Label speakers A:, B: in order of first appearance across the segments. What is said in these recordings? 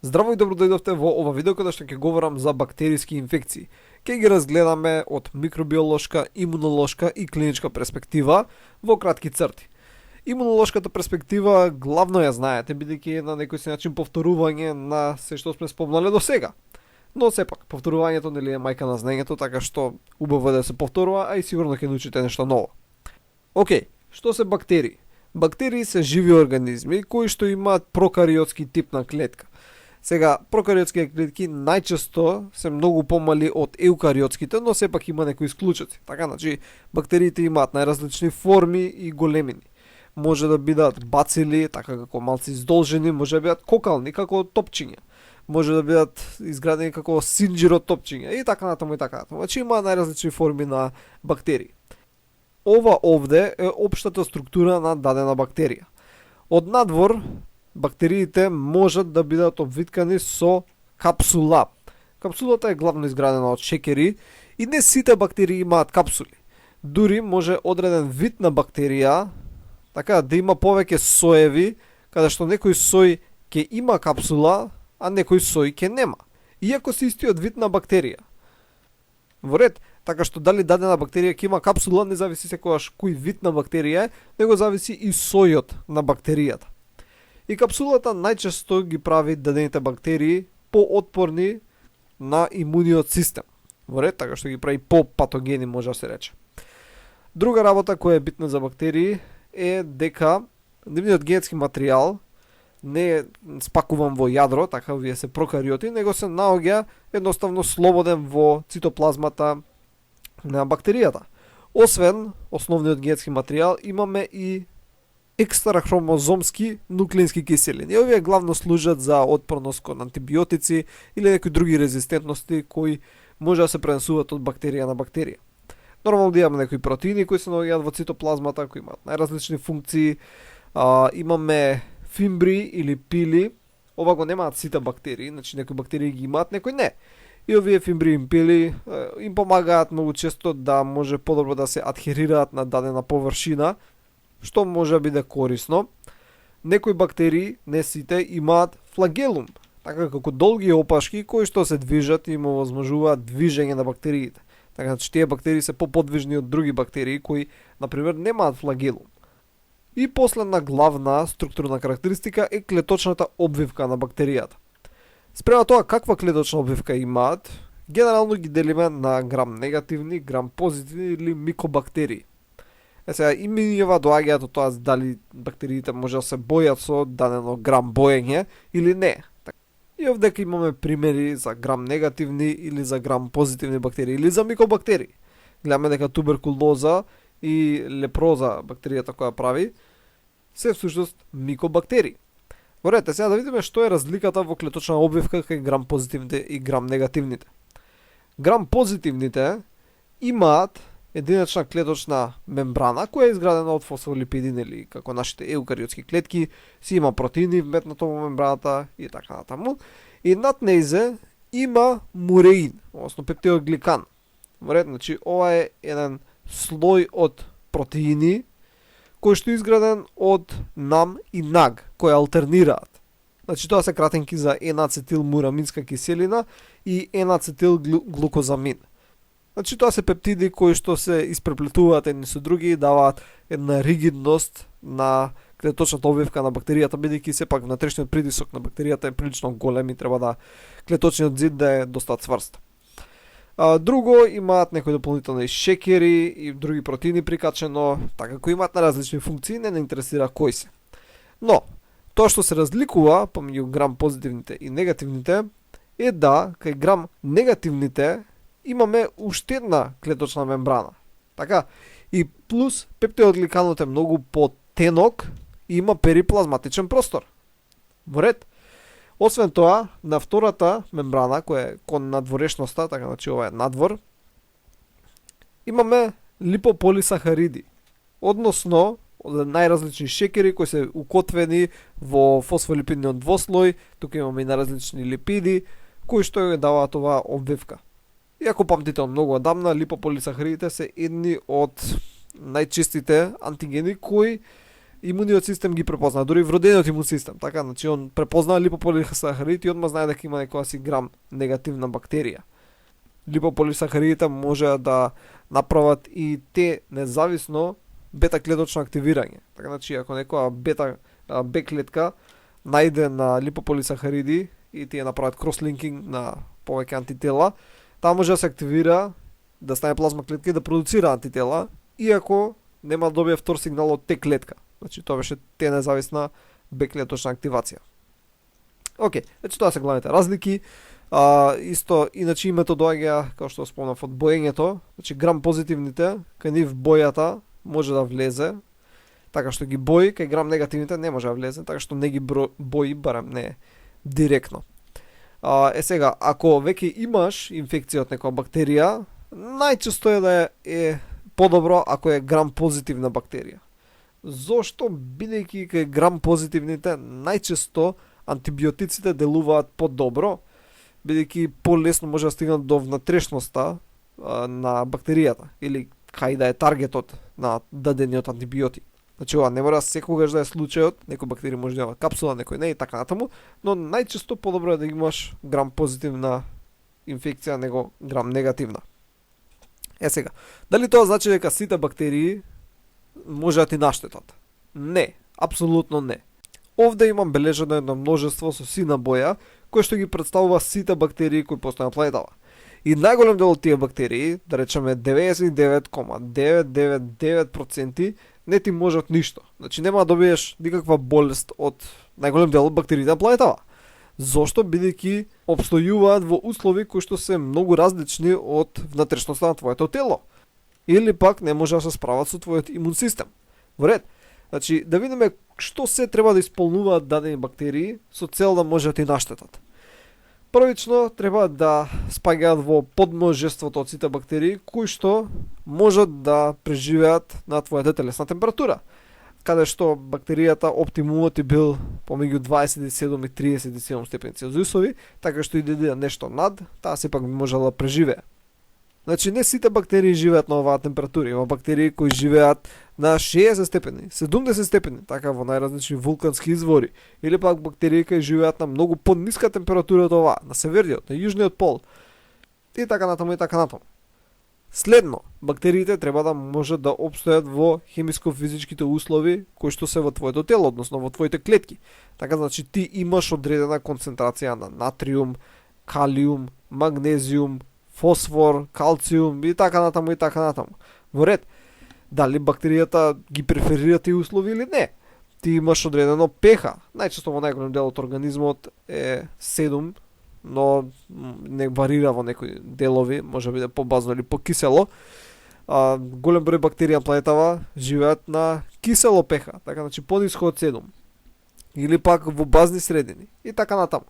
A: Здраво и добро дојдовте во ова видео каде што ќе говорам за бактериски инфекции. Ќе ги разгледаме од микробиолошка, имунолошка и клиничка перспектива во кратки црти. Имунолошката перспектива главно ја знаете, бидејќи е на некој си начин повторување на се што сме спомнале до сега. Но сепак, повторувањето нели е мајка на знаењето, така што убаво е да се повторува, а и сигурно ќе научите нешто ново. Океј, што се бактерии? Бактерии се живи организми кои што имаат прокариотски тип на клетка. Сега, прокариотските клетки најчесто се многу помали од еукариотските, но сепак има некои исклучоци. Така, значи, бактериите имаат најразлични форми и големини. Може да бидат бацили, така како малци издолжени, може да бидат кокални, како топчиња. Може да бидат изградени како синџиро топчиња и така натаму и така натаму. Значи, има најразлични форми на бактерии. Ова овде е општата структура на дадена бактерија. Од надвор, бактериите можат да бидат обвиткани со капсула. Капсулата е главно изградена од шекери и не сите бактерии имаат капсули. Дури може одреден вид на бактерија така да има повеќе соеви, каде што некој сој ќе има капсула, а некој сој ќе нема. Иако се истиот вид на бактерија. Во ред, така што дали дадена бактерија ќе има капсула не зависи секогаш кој вид на бактерија е, него зависи и сојот на бактеријата. И капсулата најчесто ги прави дадените бактерии поотпорни на имуниот систем. Во ред, така што ги прави попатогени, може да се рече. Друга работа која е битна за бактерии е дека нивниот генетски материјал не е спакуван во јадро, така вие се прокариоти, него се наоѓа едноставно слободен во цитоплазмата на бактеријата. Освен основниот генетски материјал, имаме и екстрахромозомски нуклеински киселини. Овие главно служат за отпорност кон антибиотици или некои други резистентности кои може да се пренесуваат од бактерија на бактерија. Нормално да имаме некои протеини кои се наоѓаат во цитоплазмата, кои имаат најразлични функции. Имаме фимбри или пили. Ова го немаат сите бактерии, значи некои бактерии ги имаат, некои не. И овие фимбри и пили им помагаат многу често да може подобро да се адхерираат на дадена површина, што може да биде корисно. Некои бактерии, не сите, имаат флагелум, така како долги опашки кои што се движат и им овозможуваат движење на бактериите. Така че тие бактерии се поподвижни од други бактерии кои, например, немаат флагелум. И последна главна структурна карактеристика е клеточната обвивка на бактеријата. Спрема тоа каква клеточна обвивка имаат, генерално ги делиме на грам негативни, грам позитивни или микобактерии. Сега, имињава доаѓаат од тоа дали бактериите може да се бојат со дадено грам боење или не. И овдека имаме примери за грам негативни или за грам позитивни бактерии или за микобактерии. Гледаме дека туберкулоза и лепроза, бактеријата која прави, се всушност микобактерии. Во ред, сега да видиме што е разликата во клеточна обвивка кај грам позитивните и грам негативните. Грам позитивните имаат единична клеточна мембрана која е изградена од фосфолипидин или како нашите еукариотски клетки, си има протеини вметнато во мембраната и така натаму. И над нејзе има муреин, односно пептидогликан. Во ред, значи ова е еден слој од протеини кој што е изграден од нам и наг, кои алтернираат. Значи тоа се кратенки за N-ацетилмураминска киселина и N-ацетилглукозамин. Значи тоа се пептиди кои што се испреплетуваат едни со други и даваат една ригидност на клеточната обвивка на бактеријата, бидејќи сепак внатрешниот притисок на бактеријата е прилично голем и треба да клеточниот зид да е доста цврст. Друго, имаат некои дополнителни шекери и други протеини прикачено, така кои имаат на различни функции, не интересира кои се. Но, тоа што се разликува помеѓу грам позитивните и негативните е да кај грам негативните имаме уште една клеточна мембрана. Така, и плюс пептидогликанот е многу потенок и има периплазматичен простор. Во ред. Освен тоа, на втората мембрана, која е кон надворешноста, така значи ова е надвор, имаме липополисахариди, односно најразлични шекери кои се укотвени во фосфолипидниот двослој, тука имаме и најразлични липиди, кои што ја даваат оваа обвивка. Иако памтите од многу одамна, липополисахаридите се едни од најчистите антигени кои имуниот систем ги препозна, дури вродениот имун систем, така, значи он препознава липополисахаридите и одма знае дека има некоја си грам негативна бактерија. Липополисахаридите може да направат и те независно бета клеточно активирање. Така, значи ако некоја Б клетка најде на липополисахариди и тие направат крослинкинг на повеќе антитела, таа може да се активира, да стане плазма клетка и да продуцира антитела, иако нема да добие втор сигнал од Т клетка. Значи тоа беше Т независна Б клеточна активација. Океј, значи тоа се главните разлики. Исто, иначе името доаѓа, како што спомнав, од боењето. Значи грам позитивните, кај нив бојата може да влезе, така што ги бои, кај грам негативните не може да влезе, така што не ги бои, барем не директно. Сега, ако веќе имаш инфекција од некоја бактерија, најчесто е да е подобро ако е грам позитивна бактерија. Зошто? Бидејќи кај грам позитивните најчесто антибиотиците делуваат подобро, бидејќи полесно може да стигнат до внатрешноста на бактеријата или кај да е таргетот на дадениот антибиотик. Значи ова не мора секогаш да е случајот, некој бактерија може да има капсула, некој не и така натаму, но најчесто подобро е да имаш грам позитивна инфекција него грам негативна. Сега, дали тоа значи дека сите бактерии може да ти наштетат? Не, апсолутно не. Овде имам бележено едно множество со сина боја, кој што ги представува сите бактерии кои постојат на планетава. И најголем дел од тие бактерии, да речеме 99,999%, не ти можат ништо. Значи нема да добиеш никаква болест од најголем дел од бактериите на планетава. Зошто? Бидејќи обстојуваат во услови кои што се многу различни од внатрешноста на твоето тело. Или пак не може да се справат со твојот имун систем. Во ред. Значи, да видиме што се треба да исполнуваат дадени бактерии со цел да може да ти наштетат. Првично треба да спаѓаат во подмножеството од сите бактерии кои што можат да преживеат на твојата телесна температура, каде што бактеријата оптимумот е бил помеѓу 27 и 37 степени Целзиусови, така што и да нешто над, таа сепак би можела да преживее. Значи не сите бактерии живеат на оваа температура, има бактерии кои живеат на 60 степени, 70 степени, така во најразлични вулкански извори, или пак бактерии кои живеат на многу пониска температура од оваа, на северниот, на јужниот пол, и така натаму и така натаму. Следно, бактериите треба да можат да опстојат во хемиско-физичките услови кои што се во твоето тело, односно во твоите клетки. Така значи ти имаш одредена концентрација на натриум, калиум, магнезиум, фосфор, калциум и така натаму и така натаму. Во ред, дали бактеријата ги преферира тие услови или не? Ти имаш одредено pH. Најчесто во најголем дел од организмот е 7, но не варира во некои делови, може биде побазно или покисело. Голем број бактерии на планетава живеат на кисело pH, така значи пониско од 7. Или пак во базни средини и така натаму.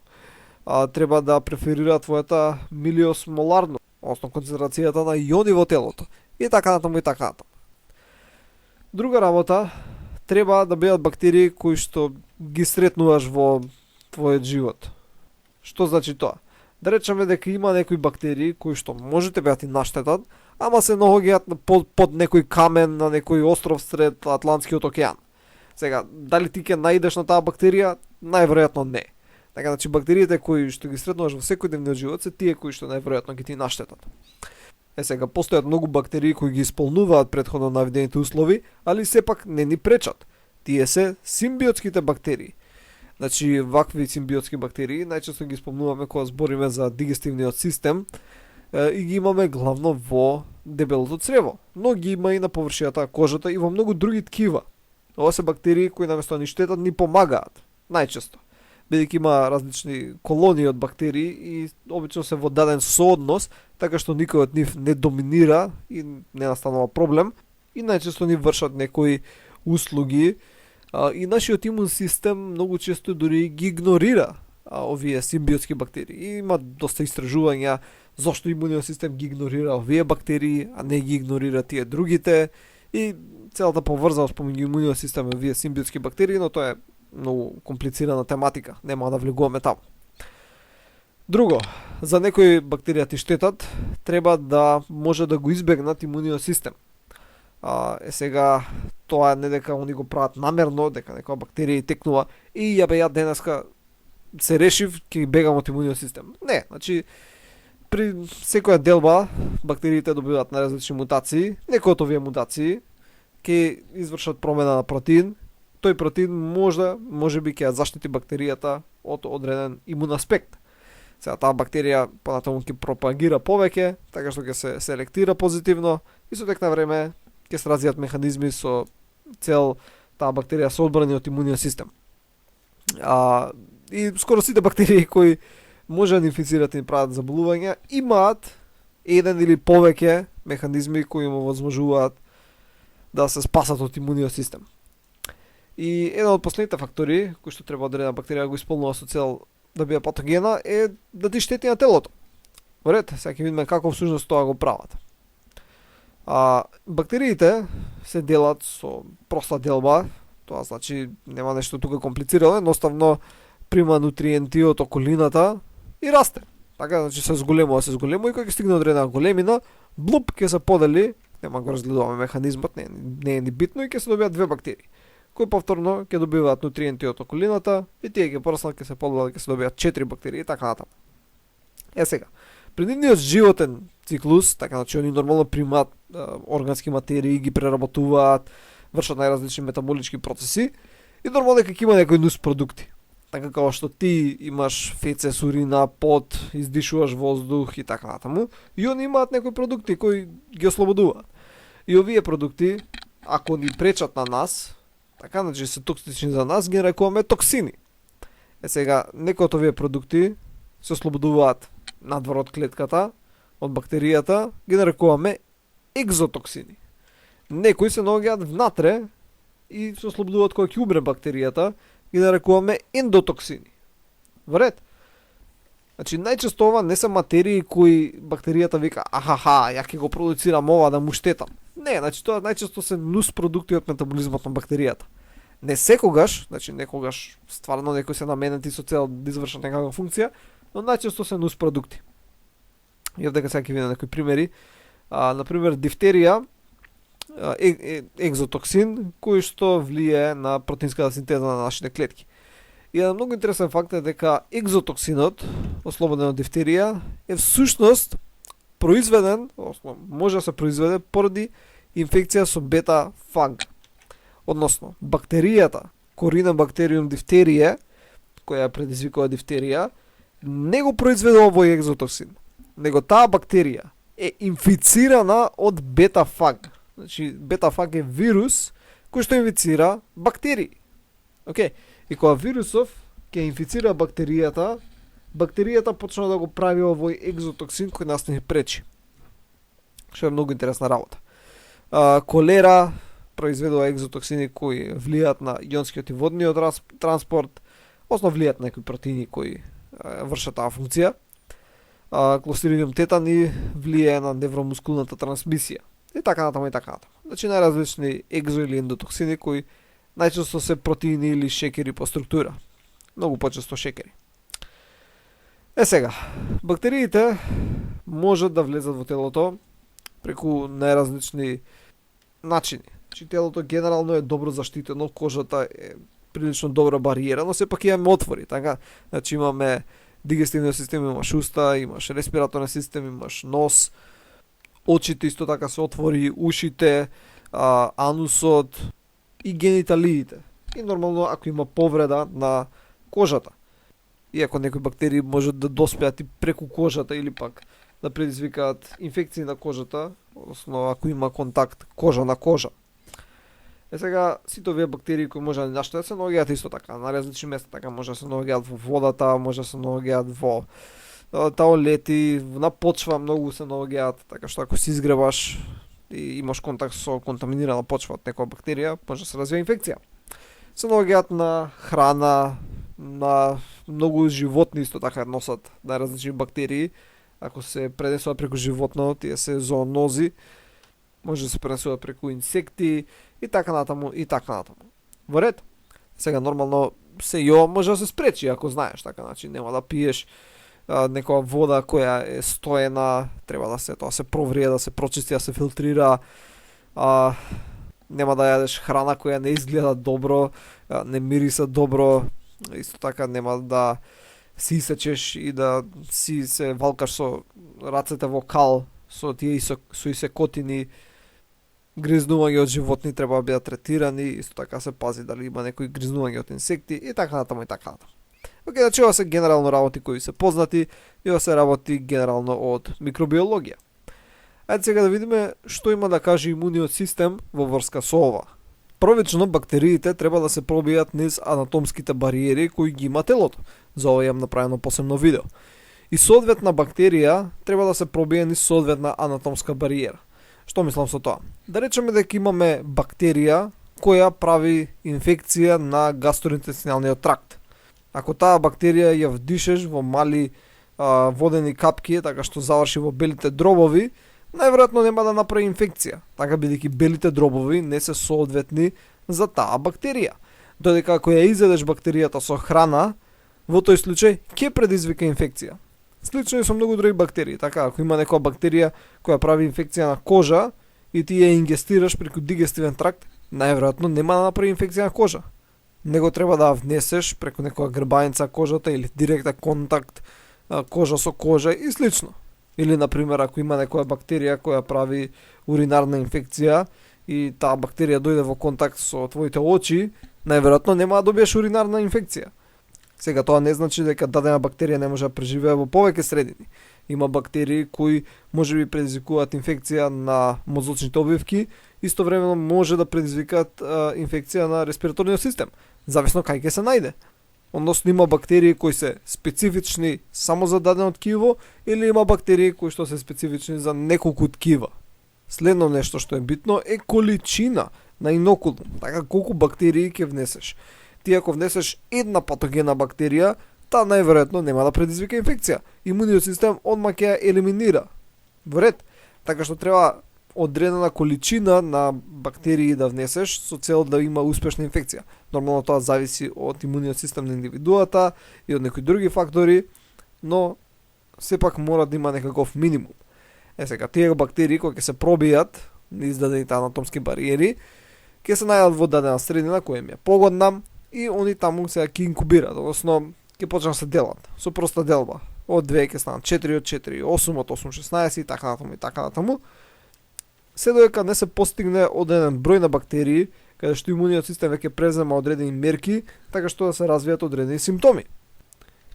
A: Треба да преферира твојата милиосмоларно, односно концентрацијата на иони во телото. И така натаму и така натаму. Друга работа, треба да бидат бактерии кои што ги сретнуваш во твојот живот. Што значи тоа? Да речеме дека има некои бактерии кои што можете да ти наштетат, ама се наоѓаат под некој камен на некој остров сред Атлантскиот океан. Сега, дали ти ќе наидеш на таа бактерија? Најверојатно не. Така значи бактериите кои што ги сретнуваш во секојдневниот живот се тие кои што најверојатно ќе ти наштетат. Сега постојат многу бактерии кои ги исполнуваат претходно наведените услови, али сепак не ни пречат. Тие се симбиотските бактерии. Значи вакви симбиотски бактерии најчесто ги спомнуваме кога збориме за дигестивниот систем и ги имаме главно во дебелото црево, но ги има и на површината на кожата и во многу други ткива. Ова се бактерии кои наместо да ни штетат ни помагаат, најчесто. Бидејќи има различни колонии од бактерии и обично се во даден сооднос, така што никој од нив не доминира и не настанува проблем и најчесто ни вршат некои услуги и нашиот имун систем многу често дури ги игнорира овие симбиотски бактерии. И има доста истражувања зошто имуниот систем ги игнорира овие бактерии, а не ги игнорира тие другите и целата поврзаност помеѓу имуниот систем и овие симбиотски бактерии, но тоа е многу комплицирана тематика, нема да влегуваме таму. Друго, за некои бактерија ти штетат, треба да може да го избегнат имуниот систем. Сега тоа не дека они го прават намерно, дека некоја бактерија текнува и ја денеска се решив ќе бегам од имуниот систем. Не, значи при секоја делба бактериите добиваат на различни мутации, некои од овие мутации ќе извршат промена на протеин. Тој протеин можеби ќе ја заштити бактеријата од одреден имун аспект. Сега таа бактерија понатаму ќе пропагира повеќе, така што ќе се селектира позитивно и со тек на време ќе се развијат механизми со цел таа бактерија се одбрани од имуниот систем. И скоро сите бактерии кои може да инфицират и прават заболувања имаат еден или повеќе механизми кои им овозможуваат да се спасат од имуниот систем. И еден од последните фактори кои што треба одредена бактерија го исполнува со цел да биде патогена е да ти штети на телото. Во ред, сега ќе видиме како всушност тоа го прават. Бактериите се делат со проста делба, тоа значи нема нешто тука комплицирано, едноставно прима нутриенти од околината и расте. Така, значи се зголемува и кога ќе стигне одредена големина, блуп ќе се подели, нема го разгледуваме механизмот, не е ни битно и ќе се добијат две бактерии, кои повторно ќе добиваат нутриенти од околината и тие ќе пораснат, ќе се поделат, ќе се добијат 4 бактерии и така натаму. Сега, при нивниот животен циклус, така значи они нормално примаат органски материи, ги преработуваат, вршат најразлични метаболички процеси и нормално дека ќе има некои нус продукти. Така како што ти имаш фецес, урина, пот, издишуваш воздух и така натаму, и они имаат некои продукти кои ги ослободуваат. И овие продукти, ако ни пречат на нас, така значи се токсични за нас, ги нарекуваме токсини. Сега, некои од овие продукти се ослободуваат надвор од клетката, од бактеријата, ги нарекуваме екзотоксини. Некои се наоѓаат внатре и се ослободуваат кога ќе умре бактеријата, ги нарекуваме ендотоксини. Во ред? Значи, најчесто ова не се материи кои бактеријата вика, ја ќе го продуцирам ова да му штетам. Не, значи тоа најчесто се нус продукти од метаболизмот на бактеријата. Не секогаш, значи некогаш стварно некои се наменети со цел да извршат некаква функција, но најчесто се нус продукти. И овде сега ќе видам некои примери. Например, дифтерија, екзотоксин, кој што влие на протеинската синтеза на нашите клетки. И еден многу интересен факт е дека екзотоксинот, ослободен од дифтерија, е всушност произведен, може да се произведе поради инфекција со бета-фаг. Односно, бактеријата Corynebacterium diphtheriae, која предизвикува дифтерија, не го произведува овој екзотоксин, него таа бактерија е инфицирана од бета-фаг. Значи, бета-фаг е вирус кој што инфицира бактерии. Океј, и кога вирусов ќе инфицира бактеријата, бактеријата почна да го прави овој екзотоксин кој нас не пречи. Што е многу интересна работа. Колера произведува екзотоксини кои влијаат на ионскиот и водниот транспорт, основно влијаат на некои протеини кои вршат таа функција. Клостридиум тетани влијае на невромускулната трансмисија. И така натаму и така натаму. Значи најразлични екзо или ендотоксини кои најчесто се протеини или шекери по структура. Многу почесто шекери. Сега, бактериите можат да влезат во телото преку најразлични начини. Значи телото генерално е добро заштитено, кожата е прилично добра бариера, но сепак имаме отвори, така? Значи имаме дигестивниот систем, имаш уста, имаш респираторен систем, имаш нос, очите исто така се отвори, ушите, анусот и гениталиите. И нормално ако има повреда на кожата. Иако некои бактерии можат да доспеат и преку кожата или пак да предизвикаат инфекции на кожата, односно ако има контакт кожа на кожа. Сега, сите овие бактерии кои може да ни наштетат се наоѓаат исто така, на различни места, така може да се наоѓаат во водата, може да се наоѓаат во таолети, на почва многу се наоѓаат, така што ако си изгребаш и имаш контакт со контаминирана почва од некоја бактерија, може да се развие инфекција. Се наоѓаат на храна, на многу животни исто така носат најразлични бактерии. Ако се пренесуваат преку животно, тие се зоонози, може да се пренесуваат преку инсекти и така натаму и така натаму. Во ред? Сега нормално се ја може да се спречи ако знаеш, така значи нема да пиеш некоја вода која е стоена, треба да се тоа се проврие, да се прочисти, да се филтрира, а, нема да јадеш храна која не изгледа добро, не мириса добро, исто така нема да си исечеш и да си се валкаш со рацете во кал, со тие со исекотини, гризнување од животни треба да бидат третирани, исто така се пази дали има некои гризнување од инсекти и така натаму и така натаму. Океј, значи ова се генерално работи кои се познати и ова се работи генерално од микробиологија. Ајде сега да видиме што има да каже имуниот систем во врска со ова. Првично, бактериите треба да се пробијат низ анатомските бариери кои ги има телото. За ова имам направено посебно видео. И соодветна бактерија треба да се пробие низ соодветна анатомска бариера. Што мислам со тоа? Да речеме дека имаме бактерија која прави инфекција на гастроинтестиналниот тракт. Ако таа бактерија ја вдишеш во мали водени капки, така што заврши во белите дробови, најверојатно нема да направи инфекција, така бидејќи белите дробови не се соодветни за таа бактерија. Додека ако ја изедеш бактеријата со храна, во тој случај ќе предизвика инфекција. Слично и со многу други бактерии, така ако има некоја бактерија која прави инфекција на кожа и ти ја ингестираш преку дигестивен тракт, најверојатно нема да направи инфекција на кожа. Него треба да внесеш преку некоја грбаница кожата или директен контакт кожа со кожа и слично. Или, например, ако има некоја бактерија која прави уринарна инфекција и таа бактерија дојде во контакт со твоите очи, најверојатно нема да добиеш уринарна инфекција. Сега тоа не значи дека дадена бактерија не може да преживее во повеќе средини. Има бактерии кои можеби предизвикуваат инфекција на мозочните обвивки, истовремено може да предизвикаат инфекција на респираторниот систем, зависно кај ќе се најде. Односно има бактерии кои се специфични само за дадено ткиво или има бактерии кои што се специфични за неколку ткива. Следно нешто што е битно е количина на инокулум, така колку бактерии ќе внесеш. Ти ако внесеш една патогена бактерија, таа најверојатно нема да предизвика инфекција. Имуниот систем одма ќе ја елиминира. Во ред, така што треба одредена количина на бактерии да внесеш со цел да има успешна инфекција. Нормално тоа зависи од имуниот систем на индивидуата и од некои други фактори, но сепак мора да има некаков минимум. Сега, тие бактерии кои ќе се пробијат низ дадените анатомски бариери, ќе се најдат во дадена средина која им е погодна и они таму се ќе инкубират, односно ќе почнат да се делат со проста делба. Од 2 ќе станат 4, од 4 8, од 8 16 и така натаму и така натаму. Се додека не се постигне одреден број на бактерии, каде што имуниот систем веќе презема одредени мерки, така што да се развијат одредени симптоми.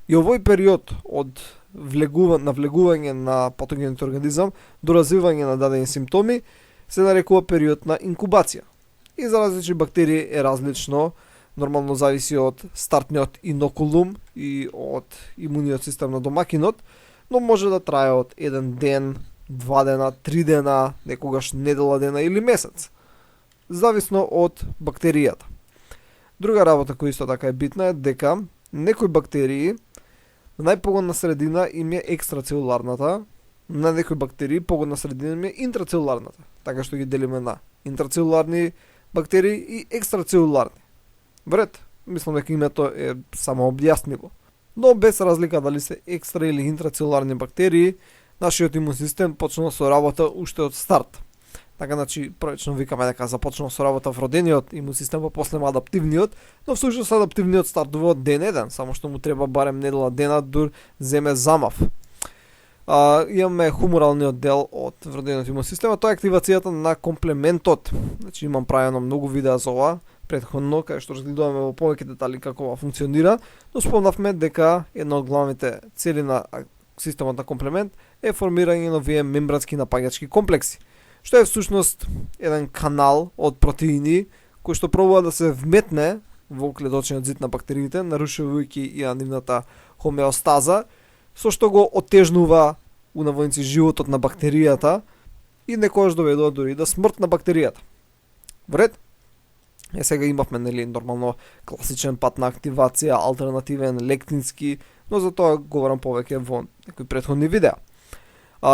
A: И овој период од влегување на патогенот организам до развивање на дадени симптоми се нарекува период на инкубација. И за различни бактерии е различно, нормално зависи од стартниот инокулум и од имуниот систем на домакинот, но може да трае од 1 ден, 2 дена, 3 дена, некогаш недела дена или месец. Зависно од бактеријата. Друга работа која исто така е битна е дека некои бактерии најпогодна средина им е екстрацелуларната, на некои бактерии погодна средина им е интрацелуларната, така што ги делиме на интрацелуларни бактерии и екстрацелуларни. Вред, мислам дека името е само објаснливо. Но без разлика дали се екстра или интрацелуларни бактерии, нашиот имун систем почнува со работа уште од старт. Така, значи, првично викаме дека започнува со работа вродениот имун систем, па после адаптивниот, но всушност адаптивниот стартува од ден 1, само што му треба барем недела дена да земе замав. Имаме хуморалниот дел од вродениот имун систем, тоа е активацијата на комплементот. Значи, имам правено многу видеа за ова претходно, кај што разгледуваме во повеќе детали како ова функционира, но спомнавме дека една од главните цели на системот на комплемент е формирање на овие мембрански напаѓачки комплекси, што е всушност еден канал од протеини кој што пробува да се вметне во клеточниот зид на бактериите, нарушувајќи и нивната хомеостаза, со што го отежнува унавојници животот на бактеријата и некогаш доведува дури до смрт на бактеријата. Вред? Сега имавме нормално класичен пат на активација, алтернативен, лектински, но за тоа говорам повеќе во некои претходни видеа.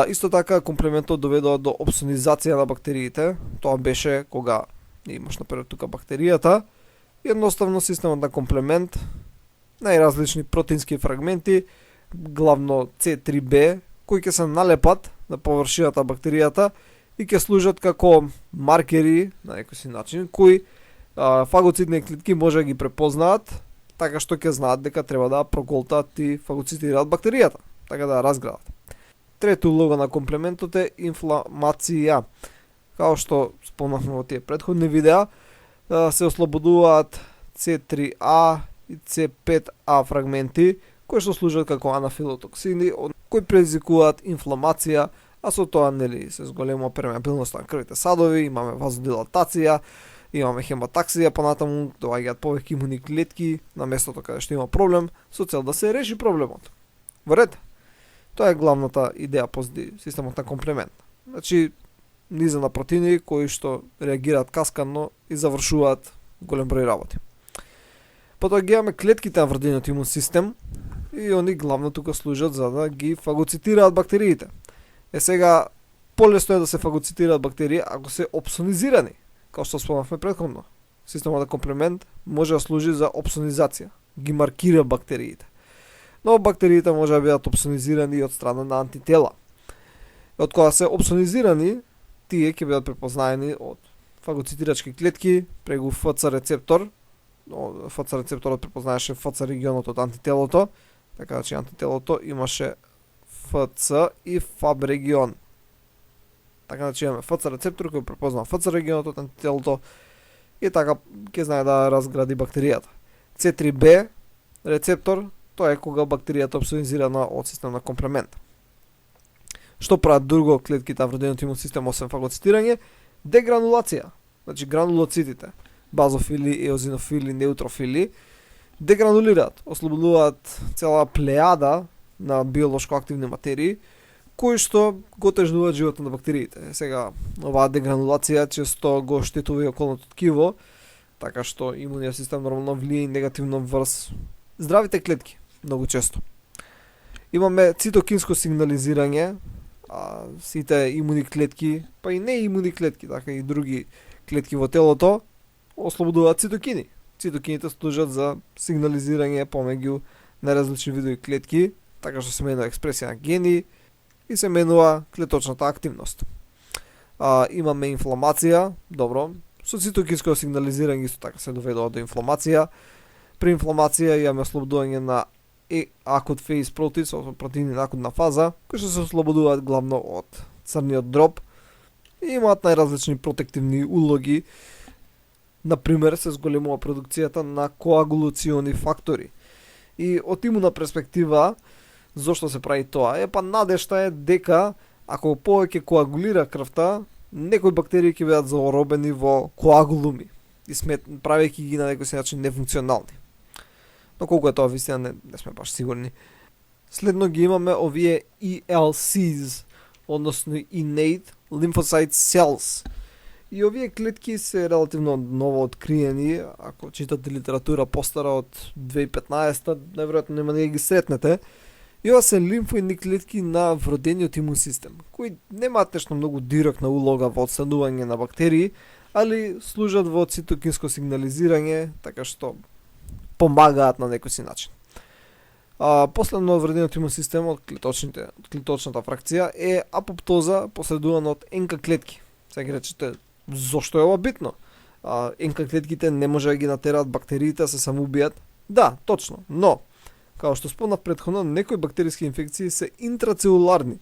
A: Исто така комплементот доведува до опсонизација на бактериите. Тоа беше кога имаш например тука бактеријата, едноставно системот на комплемент, најразлични протеински фрагменти, главно C3b, кои ќе се налепат на површината бактеријата и ќе служат како маркери на некој си начин кои фагоцитни клетки може да ги препознаат, така што ќе знаат дека треба да проголтат и фагоцитираат бактеријата, така да ја разградат. Трета улога на комплементот е инфламација. Као што спомнавме во тие претходни видеа, се ослободуваат C3A и C5A фрагменти кои што служат како анафилотоксини, кои предизвикуваат инфламација, а со тоа се зголемува пермеабилност на крвните садови, имаме вазодилатација, имаме хематаксија, понатаму доаѓаат повеќе имуни клетки на местото каде што има проблем, со цел да се реши проблемот. Во ред? Тоа е главната идеја позади системот на комплемент. Значи, низа на протеини кои што реагираат каскадно и завршуваат голем број работи. Потоа ги имаме клетките на вродениот имун систем и они главно тука служат за да ги фагоцитираат бактериите. Сега, полесно е да се фагоцитираат бактерии ако се опсонизирани, као што спомнавме претходно. Системот на комплемент може да служи за опсонизација, ги маркира бактериите. Но бактериите може да бидат опсонизирани од страна на антитела. Од кога се опсонизирани, тие ќе бидат препознаени од фагоцитирачки клетки преку ФЦ рецептор. ФЦ рецепторот препознаеше ФЦ регионот од антителото, така да антителото имаше ФЦ и ФАБ регион. Така да имаме ФЦ рецептор кој препознава ФЦ регионот од антителото и така ќе знае да разгради бактеријата. C3B рецептор, тоа е кога бактеријата е опсонизирана од систем на комплемент. Што прават друго клетките на вродениот имун систем освен фагоцитирање? Дегранулација. Значи гранулоцитите, базофили, еозинофили, неутрофили, дегранулираат, ослободуваат цела плејада на биолошко активни материи, кои што го тежнуваат животот на бактериите. Сега, оваа дегранулација често го штетува и околното ткиво, така што имуниот систем нормално влие негативно врз здравите клетки, многу често. Имаме цитокинско сигнализирање, сите имуни клетки, па и не имуни клетки, така и други клетки во телото, ослободуваат цитокини. Цитокините служат за сигнализирање помеѓу наразлични видови клетки, така што се менува експресија на гени и се менува клеточната активност. Имаме инфламација, добро, со цитокинско сигнализирање исто така се доведува до инфламација. При инфламација имаме ослободување на acute phase proteins, протеини на акутна фаза, кои што се ослободуваат главно од црниот дроб и имаат најразлични протективни улоги. Например, се зголемува продукцијата на коагулациони фактори. И од имуна перспектива, зошто се прави тоа? Надежта е дека ако повеќе коагулира крвта, некои бактерии ќе бидат заоробени во коагулуми и правејќи ги на некој начин нефункционални. Но колку е тоа вистина не сме баш сигурни. Следно ги имаме овие ELCs, односно Innate Lymphocyte Cells. И овие клетки се релативно ново откриени, ако читате литература постара од 2015, најверојатно нема да ги сретнете. И ова се лимфоидни клетки на вродениот имун систем, кои немаат нешто многу директна улога во одстранување на бактерии, али служат во цитокинско сигнализирање, така што помагаат на некој си начин. Последно од вродениот имун систем од клеточната фракција е апоптоза посредувана од НК клетки. Сега ги речете, зошто е ова битно? НК клетките не може да ги натераат бактериите да се самоубијат? Да, точно, но као што спомнав претходно, некои бактериски инфекции се интрацелуларни.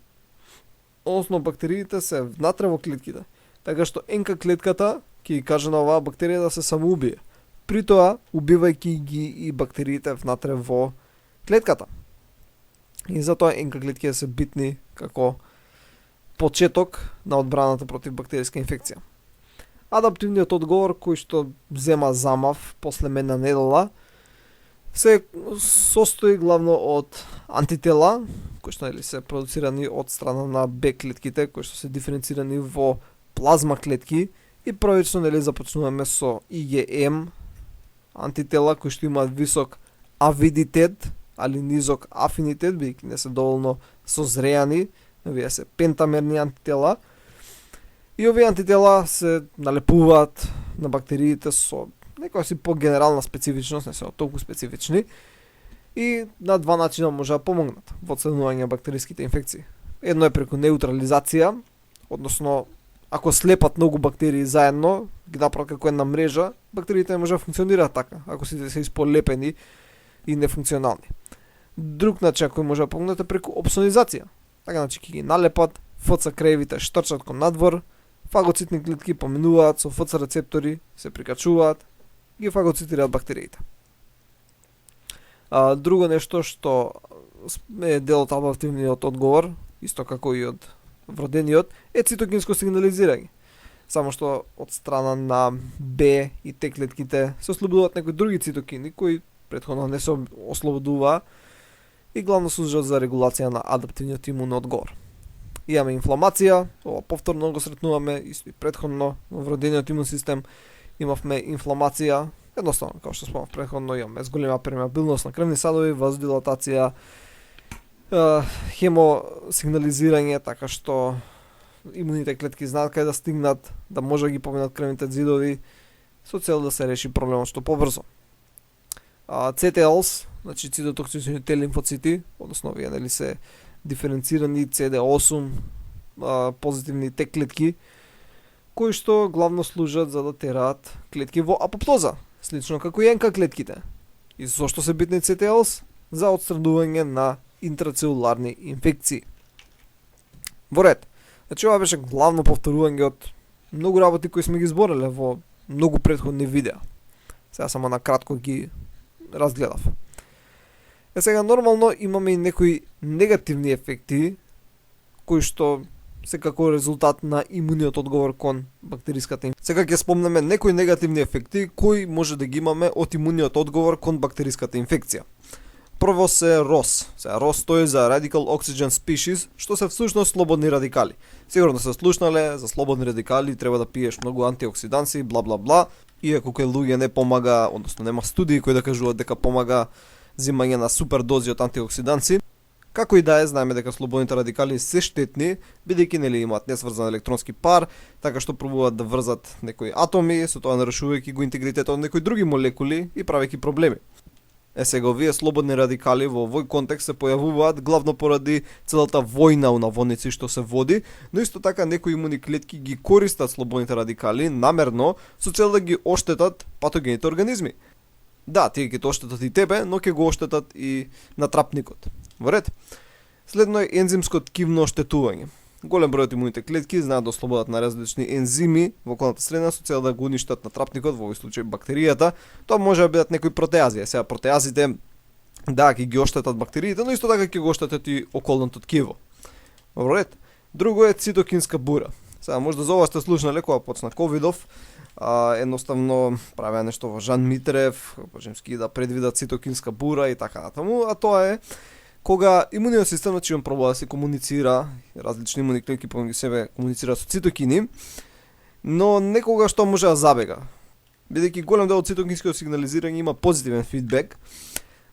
A: Односно бактериите се внатре во клетките, така што НК клетката ќе ги каже на оваа бактерија да се самоубие. При тоа, убивајќи ги и бактериите внатре во клетката. И затоа НК клетки се битни како почеток на одбраната против бактериска инфекција. Адаптивниот одговор кој што зема замав после една недела се состои главно од антитела, кои што се продуцирани од страна на Б клетките, кои што се диференцирани во плазма клетки и првично започнуваме со IgM антитела кои што имаат висок авидитет, али низок афинитет, бидејќи не се доволно созреани, овие се пентамерни антитела. И овие антитела се налепуваат на бактериите со некоја си по-генерална специфичност, не се толку специфични, и на два начина може да помогнат во одстранување на бактериските инфекции. Едно е преку неутрализација, односно ако слепат многу бактерии заедно, ги направат како една мрежа, бактериите не може да функционираат така, ако сите се исполепени и нефункционални. Друг начин кој може да помогнете преку опсонизација. Така значи ќе ги налепат, ФЦ креевите штрчат кон надвор, фагоцитни клетки поминуваат со ФЦ рецептори, се прикачуваат, ги фагоцитираат бактериите. Друго нешто што е дел од адаптивниот одговор, исто како и од вродениот, е цитокинско сигнализирање. Само што од страна на Б и Т клетките се ослободуваат некои други цитокини кои претходно не се ослободуваа и главно служат за регулација на адаптивниот имунен одговор. Имаме инфламација, ова повторно го сретнуваме, исто и претходно во вродениот имун систем имавме инфламација, едноставно, како што спомнав претходно, имаме зголема пермеабилност на крвни садови, вазодилатација, хемосигнализирање, така што имуните клетки знаат каде да стигнат, да може да ги поминат крвните ѕидови, со цел да се реши проблемот што побрзо. CTLs, значи цитотоксични Т лимфоцити, односно овие нели се диференцирани CD8 позитивни Т клетки, кои што главно служат за да тераат клетки во апоптоза, слично како и НК клетките. И зошто се битни CTLs? За отстранување на интрацелуларни инфекции. Во ред. Значи ова беше главно повторување од многу работи кои сме ги збореле во многу претходни видеа. Сега само на кратко ги разгледав. Сега нормално имаме и некои негативни ефекти кои што се како резултат на имуниот одговор кон бактериската инфекција. Сега ќе спомнеме некои негативни ефекти кои може да ги имаме од имуниот одговор кон бактериската инфекција. Прво се ROS. Сега ROS стои за Radical Oxygen Species, што се всушност слободни радикали. Сигурно се слушнале за слободни радикали, треба да пиеш многу антиоксиданси, бла бла бла. Иако кај луѓе не помага, односно нема студии кои да кажуваат дека помага земање на супер дози од антиоксиданси. Како и да е, знаеме дека слободните радикали се штетни, бидејќи нели имаат несврзан електронски пар, така што пробуваат да врзат некои атоми, со тоа нарушувајќи го интегритетот од некои други молекули и правејќи проблеми. Сега овие слободни радикали во овој контекст се појавуваат главно поради целата војна у наводници што се води, но исто така некои имуни клетки ги користат слободните радикали намерно со цел да ги оштетат патогените организми. Да, тие ќе те оштетат и тебе, но ќе го оштетат и натрапникот. Во ред. Следно е ензимско ткивно оштетување. Голем број од имуните клетки знаат да ослободат на различни ензими во околната средина со цел да го уништат натрапникот, во овој случај бактеријата. Тоа може да бидат некои протеази. Сега протеазите да ќе ги оштетат бактериите, но исто така ќе го оштетат и околното ткиво. Во ред. Друго е цитокинска бура. Сега може да за ова сте слушнале кога почна ковидов, едноставно правеа нешто во Жан Митрев, почнемски да предвидат цитокинска бура и така натаму, а тоа е кога имуниот систем начинува пробува да се комуницира, различни имуни клетки помеѓу себе комуницираат со цитокини, но некогаш тоа може да забега. Бидејќи голем дел од цитокинското сигнализирање има позитивен фидбек,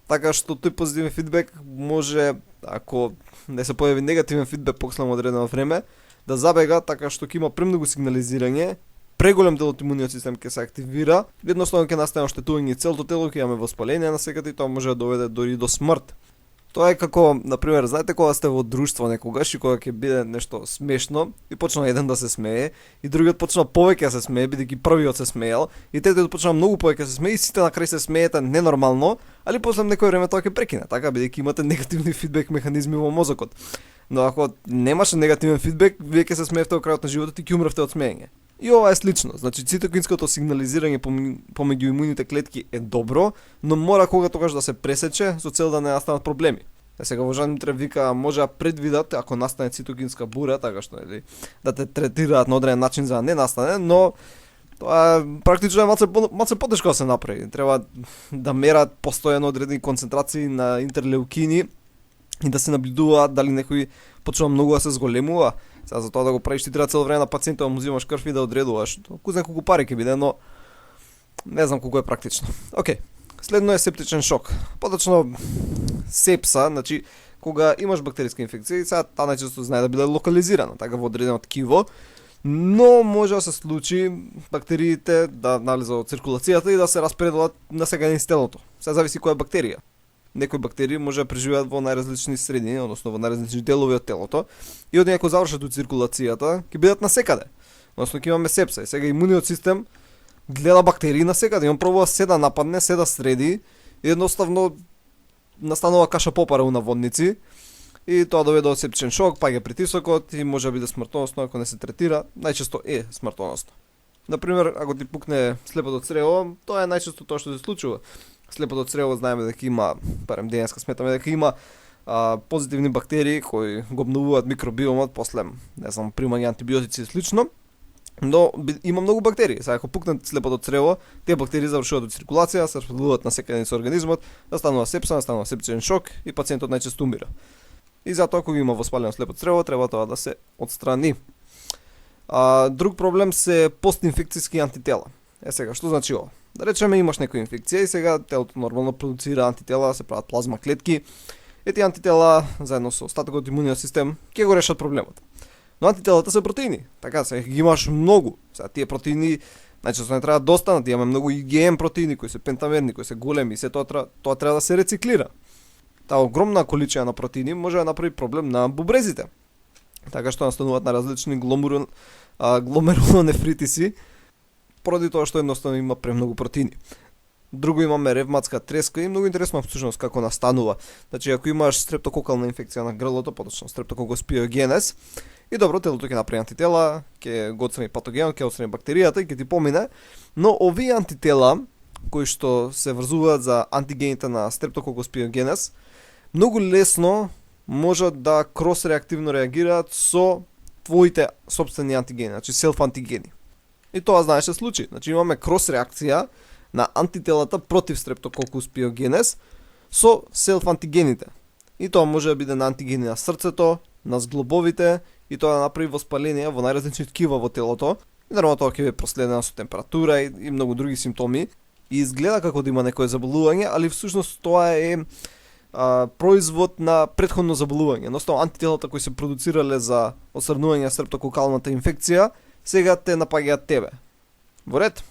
A: така што тој позитивен фидбек може, ако не се појави негативен фидбек после одредено време, да забега така што ќе има премногу сигнализирање, преголем дел од имуниот систем ќе се активира, едноставно ќе настане оштетување целото тело, ќе имаме воспаление на секаде и тоа може да доведе дори до смрт. Тоа е како, например, знаете кога сте во друштво некогаш и кога ќе биде нешто смешно и почна еден да се смее и другиот почна повеќе да се смее бидејќи првиот се смеел и третиот почна многу повеќе да се смее и сите на крај се смеете ненормално, али после некој време тоа ќе прекине, така бидејќи имате негативни фидбек механизми во мозокот. Но ако немаше негативен фидбек, вие ќе се смеевте во крајот на животот и ќе умревте од смеење. И ова е слично, значи цитокинското сигнализирање помеѓу имуните клетки е добро, но мора кога тогаш да се пресече со цел да не настанат проблеми. Сега во Жан Митрев вика може да предвидат ако настане цитокинска бура, така што нели да те третираат на одреден начин за да не настане, но тоа практично е малце потешко да се направи. Треба да мерат постојано одредени концентрации на интерлеукини и да се наблюдуваат дали некој почнува многу да се зголемува. Сега за тоа да го правиш ти треба цело време на пациентот му взимаш крв и да одредуваш. Ку знае колку пари ќе биде, но не знам колку е практично. Океј. Следно е септичен шок. Поточно сепса, значи кога имаш бактериска инфекција, сега таа најчесто знае да биде локализирана, така во одредено ткиво, но може да се случи бактериите да налезат од циркулацијата и да се распределат на сега низ телото. Сега зависи која бактерија. Некои бактерии може да преживеат во најразлични средини, односно во најразлични делови од телото, и од некој завршат од циркулацијата, ќе бидат насекаде. односно ќе имаме сепса. И сега имуниот систем гледа бактерии на секаде, он пробува се да нападне, се да среди, и едноставно настанува каша попара у наводници, и тоа доведе до септичен шок, паѓа притисокот и може да биде смртоносно ако не се третира, најчесто е смртоносно. Например, ако ти пукне слепото црево, тоа е најчесто тоа што се случува. Слепото црево знаеме дека има, барем денеска сметаме дека има позитивни бактерии кои го обновуваат микробиомот после, не знам, примање антибиотици и слично. Но има многу бактерии. Сега ако пукнат слепото црево, тие бактерии завршуваат од циркулација, се распределуваат на секаде со организмот, настанува сепса, настанува септичен шок и пациентот најчесто умира. И затоа ако има воспалено слепо црево, треба тоа да се отстрани. Друг проблем се постинфекцијски антитела. Сега, што значи ова? Да речеме имаш некоја инфекција и сега телото нормално продуцира антитела, се прават плазма клетки. И тие антитела, заедно со остатокот од имуниот систем, ќе го решат проблемот. Но антителата се протеини, така се ги имаш многу. Сега тие протеини најчесто не треба да достанат, имаме многу IgM протеини кои се пентамерни, кои се големи, се тоа треба да се рециклира. Таа огромна количина на протеини може да направи проблем на бубрезите. Така што настануваат на различни гломерулонефритиси, поради тоа што едноставно има премногу протеини. Друго имаме ревматска треска и многу интересно всушност како настанува. Значи ако имаш стрептококална инфекција на грлото, поточно стрептококус пиогенез, и добро, телото ќе направи антитела, ќе го отстрани патогенот, ќе отстрани бактеријата и ќе ти помине, но овие антитела кои што се врзуваат за антигените на стрептококус пиогенез, многу лесно можат да кросреактивно реагираат со твоите сопствени антигени, значи селф антигени. И тоа знаеш се случи. Значи имаме кросреакција на антителата против стрептококус пиогенез со селф антигените. И тоа може да биде на антигени на срцето, на зглобовите, и тоа да направи воспаление во најразлични ткива во телото. И нормално тоа ќе биде проследено со температура и многу други симптоми. И изгледа како да има некое заболување, али всушност тоа е производ на претходно заболување. Односно антителата кои се продуцирале за отстранување стрептококалната инфекција, сега те напаѓаат тебе. Во ред?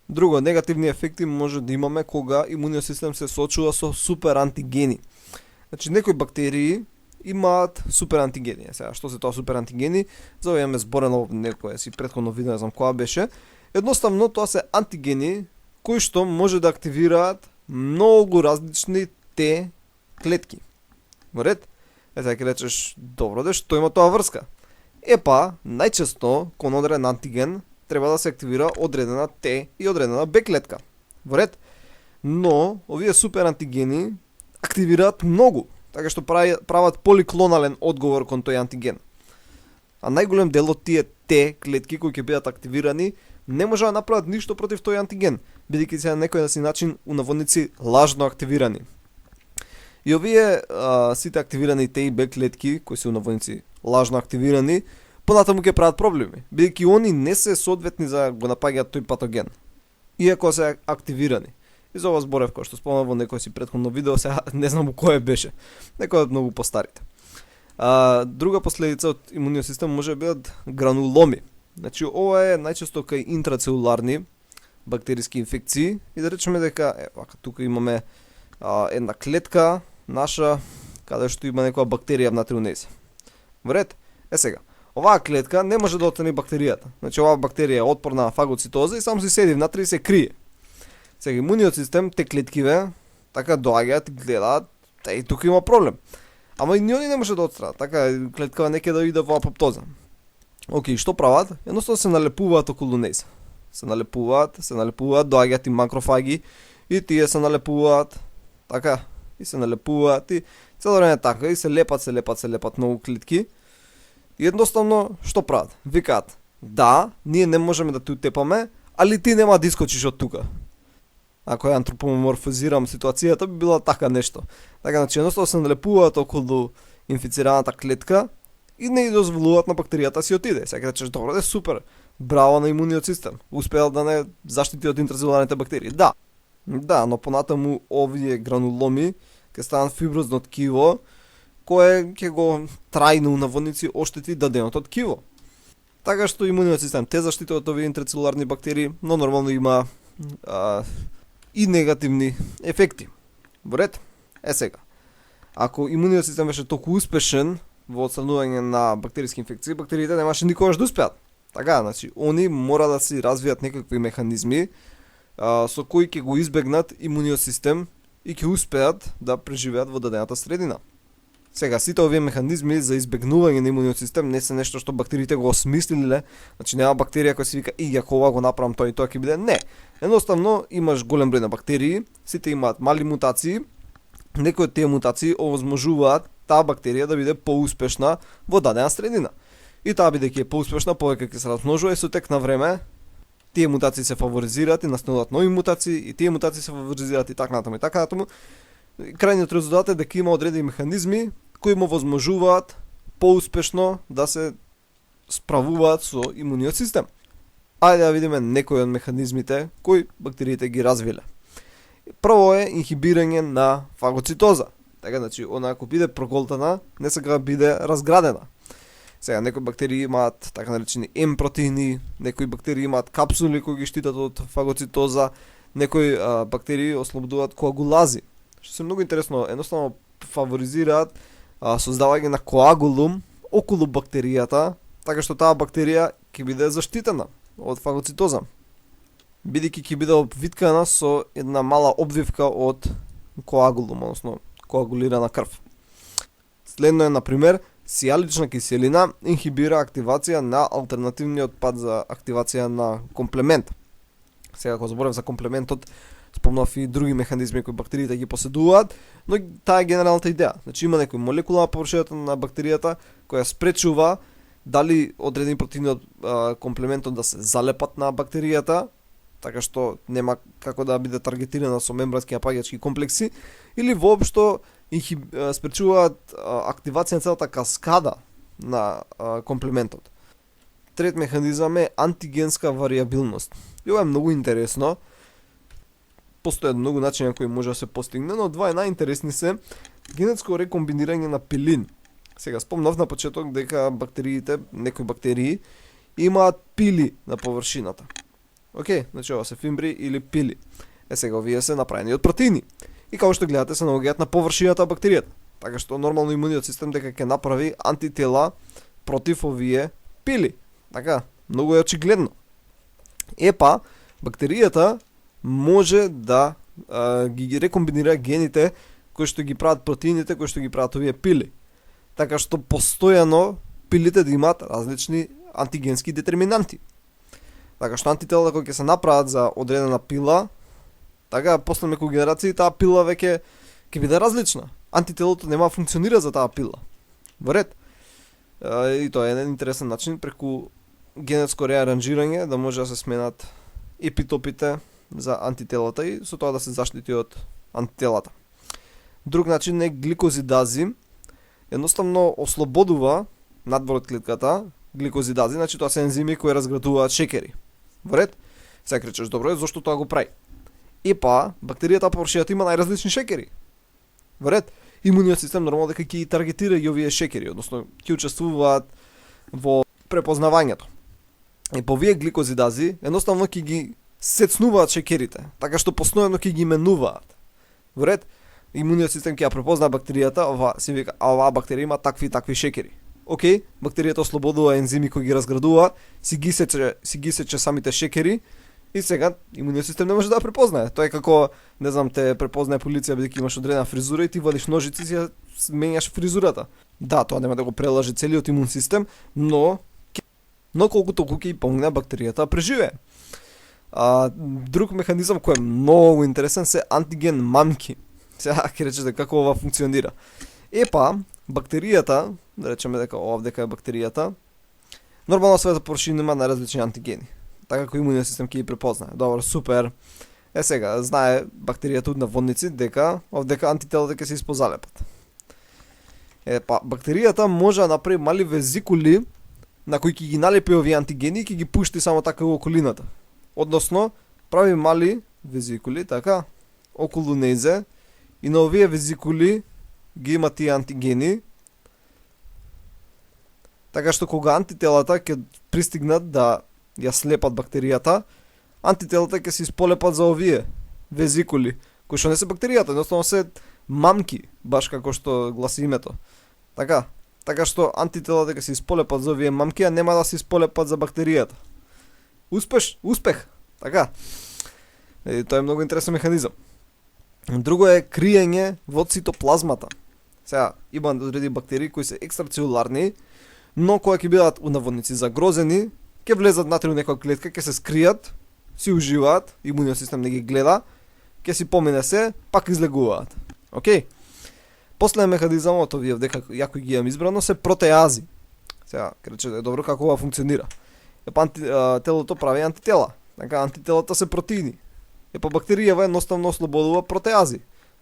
A: Друго, негативни ефекти може да имаме кога имуниот систем се соочува со супер антигени. Значи некои бактерии имаат супер антигени. Сега, што се тоа супер антигени? За ова имаме зборено некоја си претходно видео, не знам која беше. Едноставно тоа се антигени кои што може да активираат многу различни Т клетки. Во ред? Сега ќе речеш, добро де, што има тоа врска? Епа, најчесто кон одреден антиген треба да се активира одредена Т и одредена Б клетка. Во ред? Но овие супер антигени активираат многу, така што прават поликлонален одговор кон тој антиген. А најголем дел од тие Т клетки кои ќе бидат активирани не може да направат ништо против тој антиген, бидејќи се на некој начин у наводници лажно активирани. И овие сите активирани Т и Б клетки кои се у наводници лажно активирани, понатаму ќе прават проблеми, бидејќи они не се соодветни за го напаѓаат тој патоген, иако се активирани. И за ова зборев, кој што спомнав во некој си претходно видео, сега не знам у кое беше, некој од многу постарите. Друга последица од имуниот систем може да бидат грануломи. Значи ова е најчесто кај интрацелуларни бактериски инфекции и да речеме дека тука имаме една клетка наша каде што има некоја бактерија внатре у нејзе. Во ред? Сега, оваа клетка не може да отстрани бактеријата. Значи оваа бактерија е отпорна на фагоцитоза и само си седи внатре и се крие. Сега имуниот систем, те клеткиве, така доаѓаат и гледаат, и тука има проблем. Ама и они не може да отстранат, така клеткава не ќе да иде во апоптоза. Океј, што прават? Едноставно се налепуваат околу нејзе. Се налепуваат, доаѓаат и макрофаги и тие се налепуваат, така, и се налепуваат и цело време така и се лепат многу клетки. И едноставно што прават? Викаат: "Да, ние не можеме да те утепаме, али ти нема да искочиш од тука." Ако ја антропоморфизирам ситуацијата, би била така нешто. Така, значи, едноставно се налепуваат околу инфицираната клетка и не ја дозволуваат на бактеријата си отиде. Сега речеш: "Добро, де, супер. Браво на имуниот систем. Успеал да не заштити од интрацелуларните бактерии." Да, но понатаму овие грануломи ќе станат фиброзно ткиво, кое ќе го трајно наводници оштети даденото ткиво. Така што имуниот систем те заштити од овие интрацелуларни бактерии, но нормално има и негативни ефекти. Во ред? Сега, ако имуниот систем беше толку успешен во отстранување на бактериски инфекции, бактериите немаше никогаш да успеат. Така, значи, они мора да си развијат некакви механизми со кои ќе го избегнат имуниот систем и ќе успеат да преживеат во дадената средина. Сега, сите овие механизми за избегнување на имуниот систем не се нешто што бактериите го осмислиле, значи нема бактерија која се вика ако ова го направам тоа и тоа ќе биде, не. Едноставно имаш голем број на бактерии, сите имаат мали мутации, некои од тие мутации овозможуваат таа бактерија да биде поуспешна во дадена средина. И таа бидејќи е поуспешна, повеќе ќе се размножува и со тек на време тие мутации се фаворизираат и настануваат нови мутации и тие мутации се фаворизираат и така натаму и така натаму. Крајниот резултат е дека има одредени механизми кои му возможуваат поуспешно да се справуваат со имуниот систем. Ајде да видиме некои од механизмите кои бактериите ги развиле. Прво е инхибирање на фагоцитоза. Така, значи, она ако биде проголтана, не сега биде разградена. Сега, некои бактерии имаат така наречени М протеини, некои бактерии имаат капсули кои ги штитат од фагоцитоза, некои бактерии ослободуваат коагулази, што се многу интересно, едноставно фаворизираат создавање на коагулум околу бактеријата, така што таа бактерија ќе биде заштитена од фагоцитоза, бидејќи ќе биде обвиткана со една мала обвивка од коагулум, односно коагулирана крв. Следно е, например, сијалична киселина инхибира активација на алтернативниот пат за активација на комплемент. Сега, кога зборев за комплементот, спомнав и други механизми кои бактериите ги поседуваат, но таа е генералната идеја. Значи има некој молекула на површината на бактеријата која спречува дали одредени протеини од комплементот да се залепат на бактеријата, така што нема како да биде таргетирана со мембрански напаѓачки комплекси, или воопшто спречуваат активација на целата каскада на комплементот. Трет механизам е антигенска варијабилност. И ова е многу интересно. Постојат многу начини на кои може да се постигне, но два најинтересни се генетско рекомбинирање на пилин. Сега спомнав на почеток дека бактериите, некои бактерии имаат пили на површината. Океј, значи ова се фимбри или пили. Сега овие се направени од протеини. И како што гледате се наоѓаат на површината бактеријата. Така што нормално имуниот систем дека ќе направи антитела против овие пили. Така, многу е очигледно. Епа, бактеријата може да ги рекомбинира гените кои што ги прават протеините, кои што ги прават овие пили. Така што постојано пилите да имаат различни антигенски детерминанти. Така што антителата кои ќе се направат за одредена пила, така после некои генерации таа пила веќе ќе биде различна. Антителото нема да функционира за таа пила. Во ред. И тоа е еден интересен начин преку генетско реаранжирање да може да се сменат епитопите за антителата и со тоа да се заштити од антителата. Друг начин е гликозидази. Едноставно ослободува надвор од клетката гликозидази, значи тоа се ензими кои разградуваат шекери. Во ред? Сега речеш, добро, зошто тоа го прави? Епа, бактеријата по површината има најразлични шекери. Во ред? Имуниот систем нормално дека ќе ги таргетира и овие шекери, односно ќе учествуваат во препознавањето. И по овие гликозидази едноставно ќе ги сецнуваат шекерите, така што постојано ќе ги менуваат. Во ред? Имуниот систем ќе ја препознае бактеријата, ова се вика, а оваа бактерија има такви и такви шекери. Океј, бактеријата ослободува ензими кои ги разградуваат, си ги сече самите шекери и сега имуниот систем не може да ја препознае. Тоа е како, не знам, те препознае полиција бидејќи имаш одредена фризура и ти вадиш ножици и си ја менјаш фризурата. Да, тоа нема да го прелаже целиот имун систем, но колку толку ќе и помогне бактеријата да преживее. Друг механизам кој е многу интересен се антиген мамки. Сега ќе речете како ова функционира. Епа, бактеријата, да речеме дека овдека е бактеријата, нормално својата површина има најразлични антигени. Така како имуниот систем ќе ги препознае. Добро, супер. Сега, знае бактеријата од наводници дека овдека антителата ќе се испозалепат. Епа, бактеријата може да направи мали везикули на кои ќе ги налепи овие антигени и ќе ги пушти само така во околината. Односно, прави мали везикули, така, околу незе, и на овие везикули ги има тие антигени, така што кога антителата ќе пристигнат да ја слепат бактеријата, антителата ќе се исполепат за овие везикули, кои што не се бактеријата, едноставно се мамки, баш како што гласи името. Така, Така што антитела дека се isполепат за овие мамки, а нема да се isполепат за бактеријата. Успех. Така. Тоа е многу интересен механизам. Друго е криење во цитоплазмата. Сега, има одредени бактерии кои се екстрацелуларни, но кога ќе бидат унаводници загрозени, ќе влезат внатре у некоја клетка, ќе се скријат, си уживаат, имуниот систем не ги гледа, ќе си помине се, пак излегуваат. Океј? Последен механизам од овие дека јако ги имам избрано се протеази. Сега, ќе речете е добро како ова функционира. Телото прави антитела. Така антителата се протеини. Бактеријава едноставно ослободува протеази.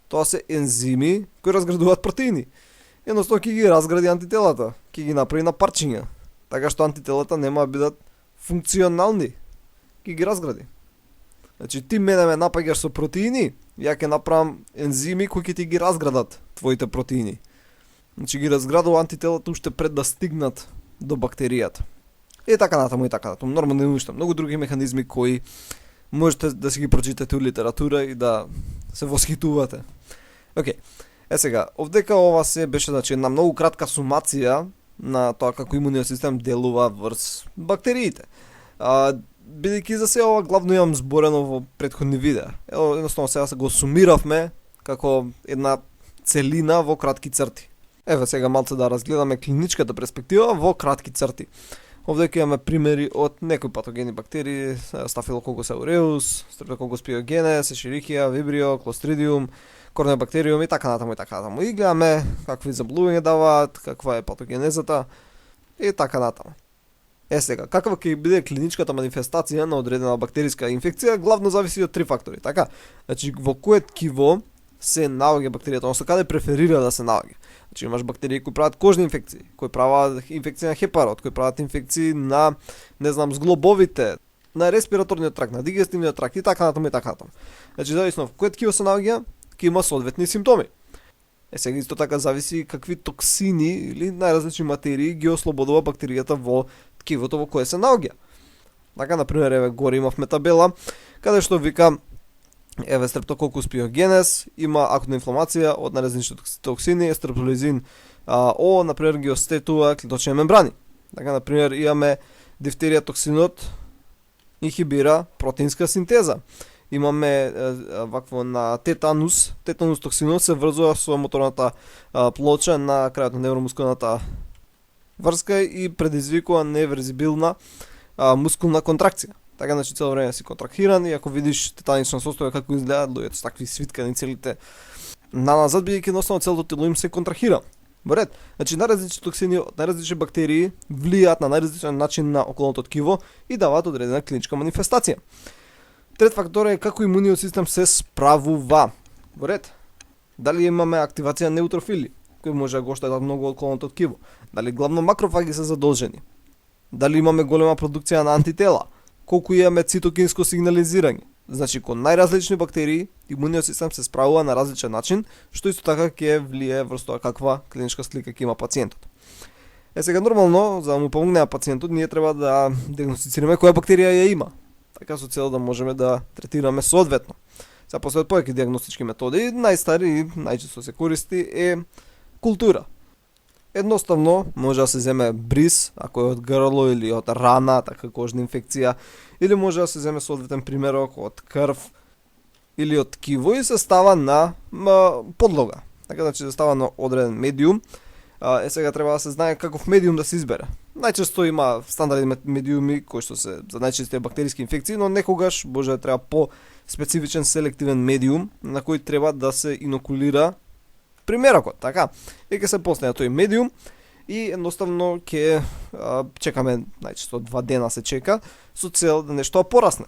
A: Тоа се ензими кои разградуваат протеини. Едноставно ќе ги разгради антителата, ќе ги направи на парчиња. Така што антителата нема да бидат функционални. Ќе ги разгради. Значи ти мене ме напаѓаш со протеини, ја ќе направам ензими кои ќе ти ги разградат твоите протеини. Значи ги разградува антителата уште пред да стигнат до бактеријата. И така натаму и така натаму. Нормално не уште многу други механизми кои можете да си ги прочитате у литература и да се восхитувате. Океј. Сега, овдека ова се беше значи една многу кратка сумација на тоа како имуниот систем делува врз бактериите. Бидејќи за се ова главно имам зборено во претходни видеа. Едноставно сега се го сумиравме како една целина во кратки црти. Сега малце да разгледаме клиничката перспектива во кратки црти. Овдека имаме примери од некои патогени бактерии, Staphylococcus aureus, Streptococcus pyogenes, Escherichia, Vibrio, Clostridium, Corneobacterium и така натаму и така натаму. И гледаме какви заблудувања даваат, каква е патогенезата и така натаму. Сега, каква ќе биде клиничката манифестација на одредена бактериска инфекција, главно зависи од три фактори. Така, значи во кое ткиво се наоѓа бактеријата, односно каде преферира да се наоѓа. Значи имаш бактерии кои прават кожни инфекции, кои прават инфекции на хепарот, кои прават инфекции на, не знам, зглобовите, на респираторниот тракт, на дигестивниот тракт и така натаму и така натаму. Значи зависно во кое ткиво се наоѓа, ќе има соодветни симптоми. Сега исто така зависи какви токсини или најразлични материи ги ослободува бактеријата во ткивото во кое се наоѓа. Така, например, еве горе имавме табела, каде што вика Streptococcus pyogenes има акутна инфламација од најразлични токсини, стрептолизин О, например, ги остетува клеточни мембрани. Така, например, имаме дифтерија токсинот инхибира протеинска синтеза. Имаме вакво на тетанус токсинот се врзува со моторната плоча на крајот на невромускулната врска и предизвикува неверзибилна мускулна контракција. Така, значи цело време си контрактиран и ако видиш тетанично состојба како изгледа, луѓето со такви свиткани целите наназад, бидејќи едноставно целото тело им се контрахира. Во ред, значи најразлични токсини од најразлични бактерии влијаат на најразличен начин на околното ткиво и даваат одредена клиничка манифестација. Трет фактор е како имуниот систем се справува. Во ред, дали имаме активација на неутрофили, кои може да го оштетат многу околното ткиво, дали главно макрофаги се задолжени, дали имаме голема продукција на антитела, колку имаме цитокинско сигнализирање. Значи, кон најразлични бактерии, имуниот систем се справува на различен начин, што исто така ќе влие врз тоа каква клиничка слика ќе има пациентот. Сега нормално, за да му помогне на пациентот, ние треба да диагностицираме која бактерија ја има, така со цел да можеме да третираме соодветно. Сега постојат повеќе диагностички методи, најстари и најчесто се користи е култура. Едноставно може да се земе бриз, ако е од грло или од рана, така кожна инфекција, или може да се земе соодветен примерок од крв или од ткиво и се става на подлога. Така, значи се става на одреден медиум. Сега треба да се знае каков медиум да се избере. Најчесто има стандардни медиуми кои што се за најчести бактериски инфекции, но некогаш може да треба по-специфичен селективен медиум на кој треба да се инокулира примерокот, така. И ќе се посне тој медиум и едноставно ќе чекаме најчесто 2 дена се чека со цел да нешто порасне.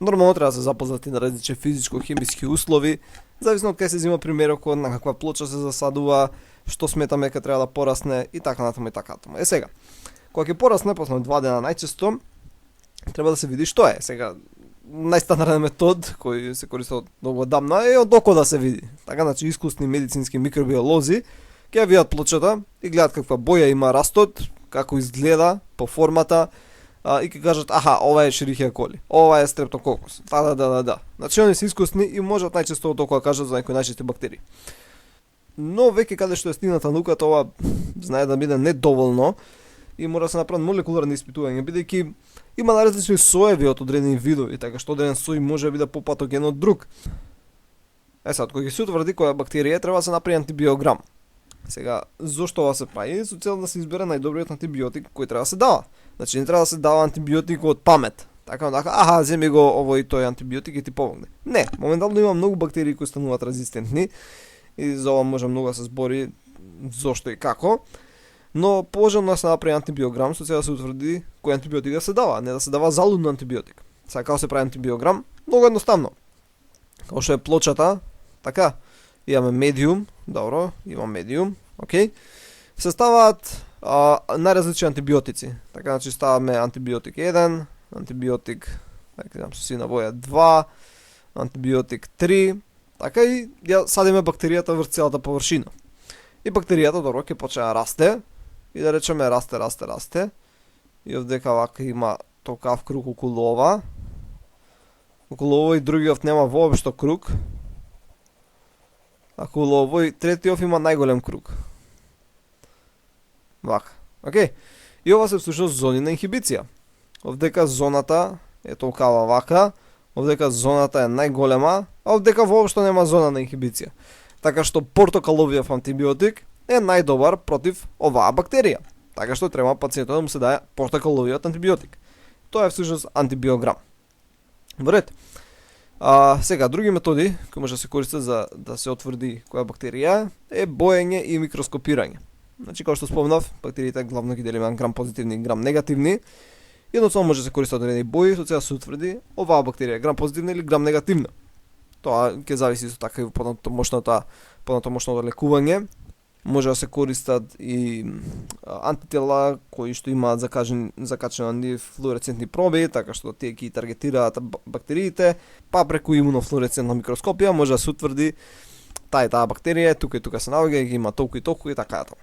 A: Нормално треба да се запознати на различни физичко-хемиски услови, зависно од кај се зема примерокот, на каква плоча се засадува, што сметаме дека треба да порасне и така натаму и така натаму. Сега, кога ќе порасне после 2 дена најчесто треба да се види што е. Сега најстандарден метод кој се користи од многу одамна е од око да се види. Така, значи искусни медицински микробиолози ќе ја видат плочата и гледат каква боја има растот, како изгледа по формата и ќе кажат аха, ова е Escherichia coli, ова е Streptococcus. Да. Значи они се искусни и можат најчесто од око да кажат за некои најчести бактерии. Но веќе каде што е стигната науката, ова знае да биде недоволно и мора да се направат молекуларни испитувања, бидејќи има различни соеви од одредени видови, така што одреден сој може да биде попатоген од друг. Сад, кога ќе се утврди која бактерија треба да се направи антибиограм. Сега, зошто ова се прави? Со цел да се избере најдобриот антибиотик кој треба да се дава. Значи не треба да се дава антибиотик од памет. Така, земи го овој тој антибиотик и ти помогне. Не, моментално има многу бактерии кои стануваат резистентни и за ова може многу да се збори зошто и како. Но положено да се направи антибиограм со цел да се утврди кој антибиотик да се дава, не да се дава залудно антибиотик. Сега како се прави антибиограм? Многу едноставно. Како што е плочата, така, имаме медиум, добро, имам медиум, окей. Се ставаат најразлични антибиотици. Така, значи ставаме антибиотик 1, антибиотик, така знам со сина боја 2, антибиотик 3, така и ја садиме бактеријата врз целата површина. И бактеријата добро ќе почне да расте и да речеме расте. И овдека вака има толкав круг околу ова. Околу овој другиот нема воопшто круг. А околу овој третиот има најголем круг. Вака. Окей. И ова се всушност зони на инхибиција. Овдека зоната е толкава вака, овдека зоната е најголема, а овдека воопшто нема зона на инхибиција. Така што портокаловиот антибиотик е најдобар против оваа бактерија. Така што треба пациентот да му се даде портокаловиот антибиотик. Тоа е всушност антибиограм. Во ред. Сега, други методи кои може да се користат за да се отврди која бактерија е боење и микроскопирање. Значи, како што спомнав, бактериите главно ги делиме на грам позитивни и грам негативни. Едноставно може да се користат одредени бои со цел да се утврди оваа бактерија грам позитивна или грам негативна. Тоа ќе зависи со така и понатомошното лекување. Може да се користат и антитела кои што имаат закачени флуоресцентни проби, така што тие ќе таргетираат бактериите, па преку имунофлуоресцентна микроскопија може да се утврди таа бактерија, тука и тука се наоѓа, ги има толку и толку и така натаму.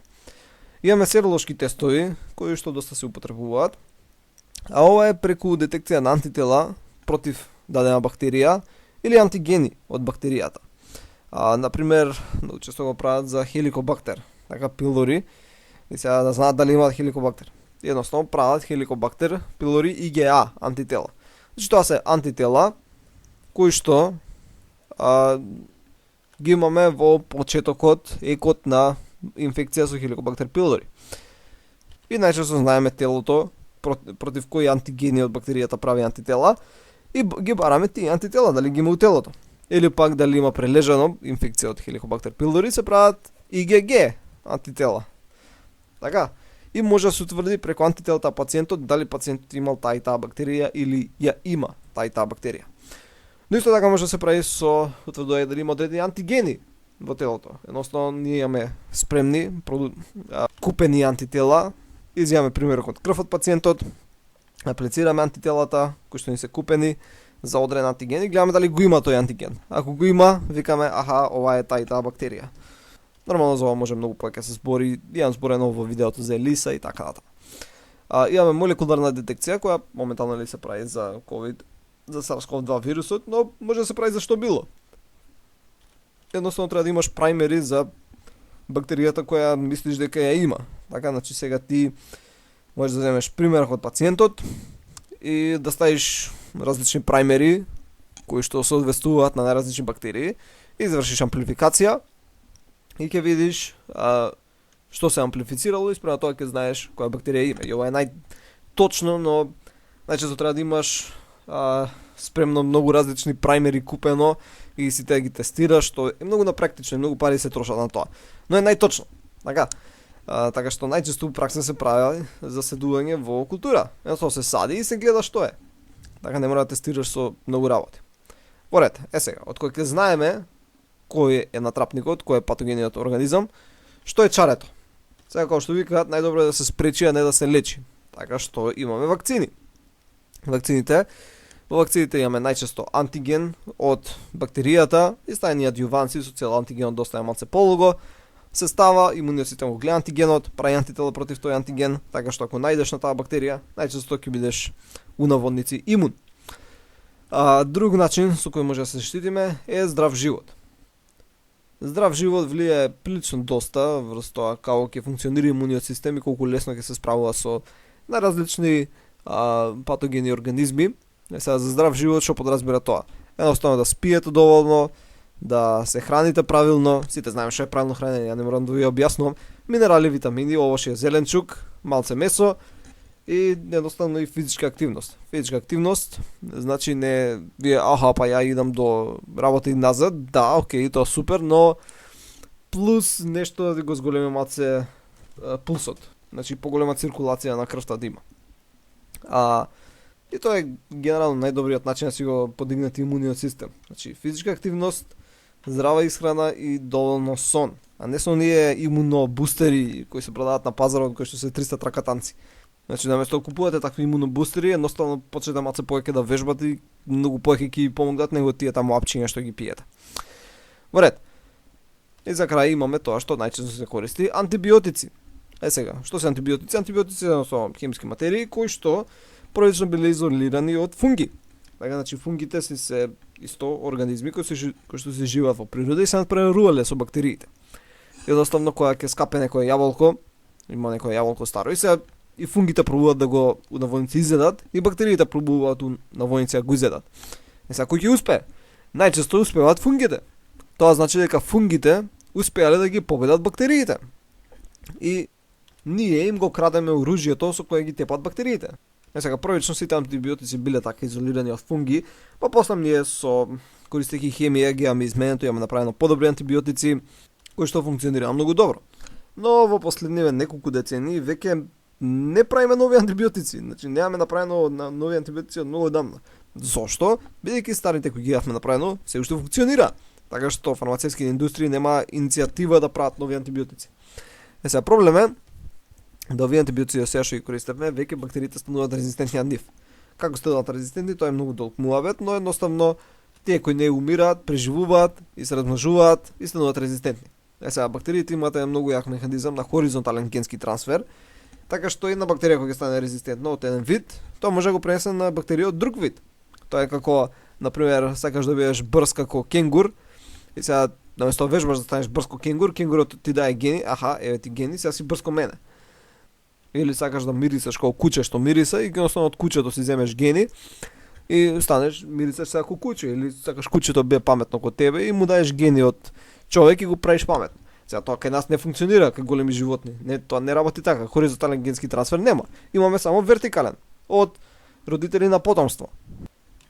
A: Имаме серолошки тестови кои што доста се употребуваат, а ова е преку детекција на антитела против дадена бактерија или антигени од бактеријата. Например, многу често го прават за хеликобактер, така пилори, и сега да знаат дали имаат хеликобактер. Едноставно прават хеликобактер пилори IgA антитела. Значи тоа се антитела кои што ги имаме во почетокот, екот на инфекција со хеликобактер пилори. И најчесто знаеме телото против кои антигени од бактеријата прави антитела и ги бараме тие антитела дали ги има у телото. Или пак дали има прележано инфекција од хеликобактер пилори, се прават IgG антитела. Така, и може да се утврди преку антителата пациентот дали пациентот имал таа и таа бактерија или ја има таа и таа бактерија. Но исто така може да се прави со утврдување дали има одредени антигени во телото. Едноставно ние имаме спремни купени антитела, изјаваме примерот од крв од пациентот, аплицираме антителата кои што ни се купени за одреден антиген и гледаме дали го има тој антиген. Ако го има, викаме, ова е таа и таа бактерија. Нормално за ова може многу повеќе се збори, имам зборено во видеото за Елиса и така натаму. Имаме молекуларна детекција која моментално се прави за COVID, за SARS-CoV-2 вирусот, но може да се прави за што било. Едноставно треба да имаш праймери за бактеријата која мислиш дека ја има. Така, значи сега ти можеш да земеш примерот од пациентот и да ставиш различни праймери кои што соодветствуваат на најразлични бактерии и извршиш амплификација и ќе видиш што се амплифицирало и спрема тоа ќе знаеш која бактерија има. И ова е најточно, но најчесто треба да имаш спремно многу различни праймери купено и сите ги тестираш, што е многу напрактично, многу пари се трошат на тоа. Но е најточно. Така што најчесто у пракса се прави заседување во култура. Едноставно се сади и се гледа што е. Така не мора да тестираш со многу работи. Во ред, сега, од кој ќе знаеме кој е натрапникот, кој е патогениот организам, што е чарето. Сега, како што викаат, најдобро е да се спречи, а не да се лечи. Така што имаме вакцини. Во вакцините имаме најчесто антиген од бактеријата и стајни адјуванси со цел антигенот доста малце полого. Се става, имуниот систем го гледа антигенот, прави антитела против тој антиген, така што ако најдеш на таа бактерија, најчесто ќе бидеш у наводници имун. Друг начин со кој може да се заштитиме е здрав живот. Здрав живот влијае прилично доста врз тоа како ќе функционира имуниот систем и колку лесно ќе се справува со најразлични патогени организми. Сега за здрав живот што подразбира тоа? Едноставно да спиете доволно, да се храните правилно, сите знаеме што е правилно хранење, ја не морам да ви објаснувам, минерали, витамини, овоше зеленчук, малце месо и едноставно и физичка активност. Физичка активност значи не вие па ја идам до работа и назад, да, окей, тоа супер, но плюс нешто да го зголеми малце пулсот. Значи поголема циркулација на крвта да има. И тоа е генерално најдобриот начин да си го подигнете имуниот систем. Значи физичка активност, здрава исхрана и доволно сон. А не со оние имунобустери кои се продаваат на пазарот, кои што се 300 тракатанци. Значи наместо да купувате такви имунобустери, едноставно почнете малце повеќе да вежбате и многу повеќе ќе ви помогнат него тие таму апчиња што ги пиете. Во ред. И за крај имаме тоа што најчесто се користи, антибиотици. Сега, што се антибиотици? Антибиотици се хемиски материи кои што првично биле изолирани од фунги. Така, значи фунгите се исто организми кои што се живеат во природа и се надпреварувале со бактериите. Едноставно кога ќе скапе некое јаболко, има некое јаболко старо и фунгите пробуваат да го навојници изедат и бактериите пробуваат навојници да го изедат. Сега кој ќе успее? Најчесто успеваат фунгите. Тоа значи дека фунгите успеале да ги победат бактериите. И ние им го крадеме оружјето со кое ги тепат бактериите. Сега првично сите антибиотици биле така изолирани од фунги, па после ние со користејќи хемија ги имаме изменето, имаме направено подобри антибиотици кои што функционираат многу добро. Но во последниве неколку децении веќе не правиме нови антибиотици, значи немаме направено нови антибиотици од многу одамна. Зошто? Бидејќи старите кои ги имавме направено се уште функционира. Така што фармацевските индустрии нема иницијатива да прават нови антибиотици. Сега проблем е да овие антибиотици сега што ги користевме, веќе бактериите стануваат резистентни на нив. Како стануваат резистентни, тоа е многу долг муабет, но едноставно тие кои не умираат, преживуваат и се размножуваат и стануваат резистентни. Сега бактериите имаат многу јак механизам на хоризонтален генски трансфер, така што една бактерија која ќе стане резистентна од еден вид, тоа може да го пренесе на бактерија од друг вид. Тоа е како, например, сакаш да бидеш брз како кенгур, и сега наместо вежбаш да станеш брз како кенгур, кенгурот ти дае гени, еве ти гени, сега си брз ко мене. Или сакаш да мирисаш како куче што мириса и едноставно од кучето си земеш гени и станеш мирисаш како куче, или сакаш кучето бие паметно ко тебе и му даеш гени од човек и го правиш паметно. Сега тоа кај нас не функционира кај големи животни. Тоа не работи така. Хоризонтален генски трансфер нема. Имаме само вертикален од родители на потомство.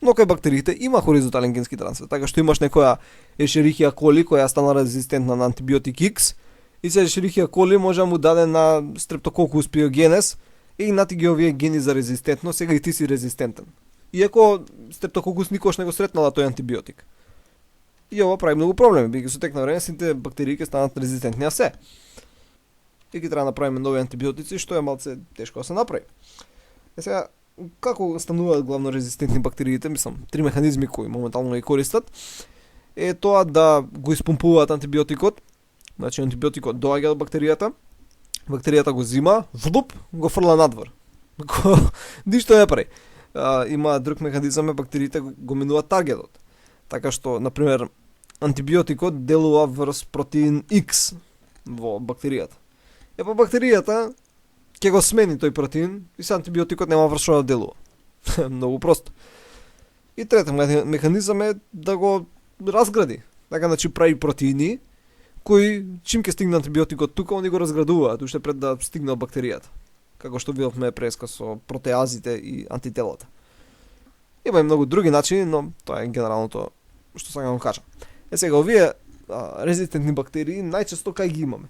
A: Но кај бактериите има хоризонтален генски трансфер, така што имаш некоја Escherichia coli која стана резистентна на антибиотик X и се Escherichia coli може да му даде на Streptococcus pyogenes и нати ги овие гени за резистентност, сега и ти си резистентен. Иако Streptococcus никош не го сретнала тој антибиотик. И ова прави многу проблеми, бидејќи со тек на време сите бактерии ќе станат резистентни на се. И ќе треба да направиме нови антибиотици, што е малце тешко да се направи. Сега, како стануваат главно резистентни бактериите, мислам, три механизми кои моментално ги користат, е тоа да го испумпуваат антибиотикот, значи антибиотикот доаѓа до бактеријата, бактеријата го зима, влуп, го фрла надвор. Ништо не прави. Има друг механизам, бактериите го минуваат таргетот. Така што, например, антибиотикот делува врз протеин X во бактеријата. Па бактеријата ќе го смени тој протеин и со антибиотикот нема врз што да делува. Многу просто. И трети механизам е да го разгради. Така, значи, прави протеини кои чим ќе стигне антибиотикот тука, они го разградуваат уште пред да стигне од бактеријата. Како што видовме преска со протеазите и антителата. Има и многу други начини, но тоа е генералното што сакам да кажам. Сега, овие резистентни бактерии најчесто кај ги имаме?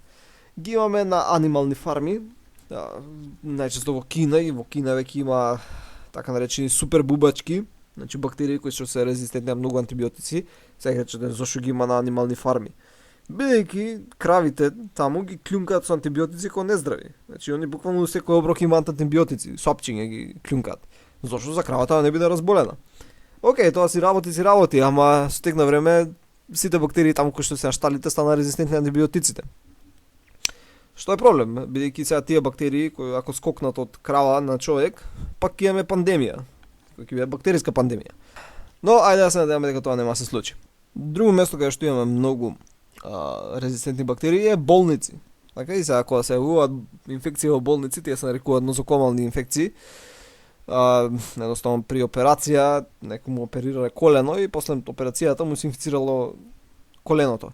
A: Ги имаме на анимални фарми, најчесто во Кина, и во Кина веќе има така наречени супер бубачки, значи бактерии кои што се резистентни на многу антибиотици, сега речете зошто ги има на анимални фарми. Бидејќи кравите таму ги клюнкаат со антибиотици кои нездрави. Значи они буквално секој оброк имаат антибиотици, сопчиња ги клюнкаат. Зошто за кравата да не биде разболена. Океј, тоа си работи, ама со тек на време сите бактерии таму кои што се на шталите стана резистентни на антибиотиците. Што е проблем, бидејќи сега тие бактерии кои ако скокнат од крава на човек, пак ќе имаме пандемија, кој ќе биде бактериска пандемија. Но ајде да се надеваме дека тоа нема да се случи. Друго место каде што имаме многу резистентни бактерии е болници. Така и сега кога се јавуваат инфекции во болници, тие се нарекуваат нозокомални инфекции. Едноставно при операција некому оперирале колено и после операцијата му се инфицирало коленото.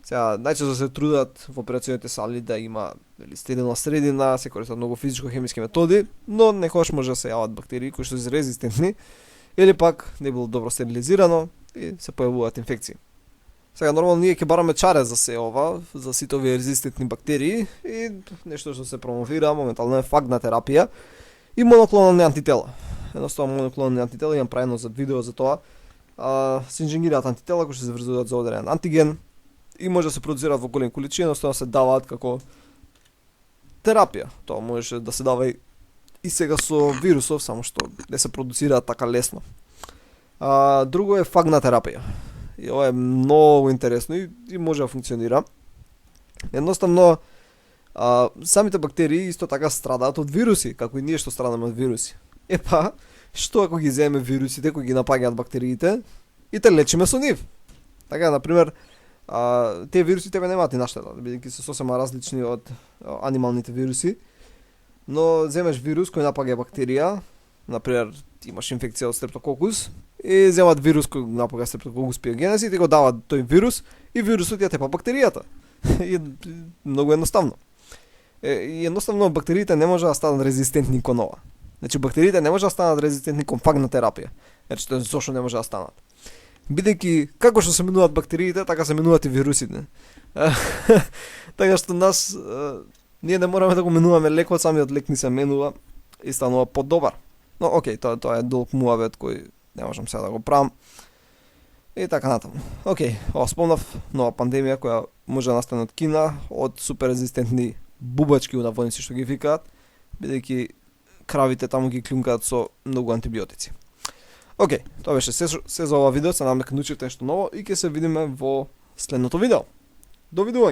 A: Сега најчесто се трудат во операционите сали да има стерилна средина, се користат многу физичко-хемиски методи, но некогаш може да се јават бактерии кои што се резистентни или пак не било добро стерилизирано и се појавуваат инфекции. Сега нормално ние ќе бараме чаре за се ова, за сите овие резистентни бактерии и нешто што се промовира моментално е фагна терапија и моноклонални антитела. Едноставно моноклонални антитела имам правено за видео за тоа. Се инженерираат антитела кои се заврзуваат за одреден антиген и може да се продуцираат во големи количини, едноставно се даваат како терапија. Тоа може да се дава и сега со вирусов, само што не се продуцираат така лесно. Друго е фагна терапија. И ова е многу интересно и може да функционира. Едноставно, самите бактерии исто така страдаат од вируси, како и ние што страдаме од вируси. Што ако ги земеме вирусите кои ги напаѓаат бактериите и те лечиме со нив? Така, например, тие вируси тебе немаат и наштета, бидејќи се сосема различни од анималните вируси, но земеш вирус кој напаѓа бактерија, например, имаш инфекција од стрептококус и земат вирус кој напаѓа стрептококус пиогенези и ти го дават тој вирус и вирусот ја тепа бактеријата. И многу едноставно. И едноставно бактериите не може да станат резистентни кон ова. Значи бактериите не може да станат резистентни кон фагна терапија. Значи тоа зошто не може да станат. Бидејќи како што се менуваат бактериите, така се менуваат и вирусите. Така што ние не мораме да го менуваме лекот, самиот лек ни се менува и станува подобар. Но окей, тоа е долг муавет кој не можам сега да го правам. И така натаму. Окей, спомнав нова пандемија која може да настане од Кина, од суперрезистентни бубачки унаводници што ги викаат, бидејќи кравите таму ги клюнкаат со многу антибиотици. Окей, тоа беше се за ова видео, се надам дека научивте нешто ново и ќе се видиме во следното видео. Довидување!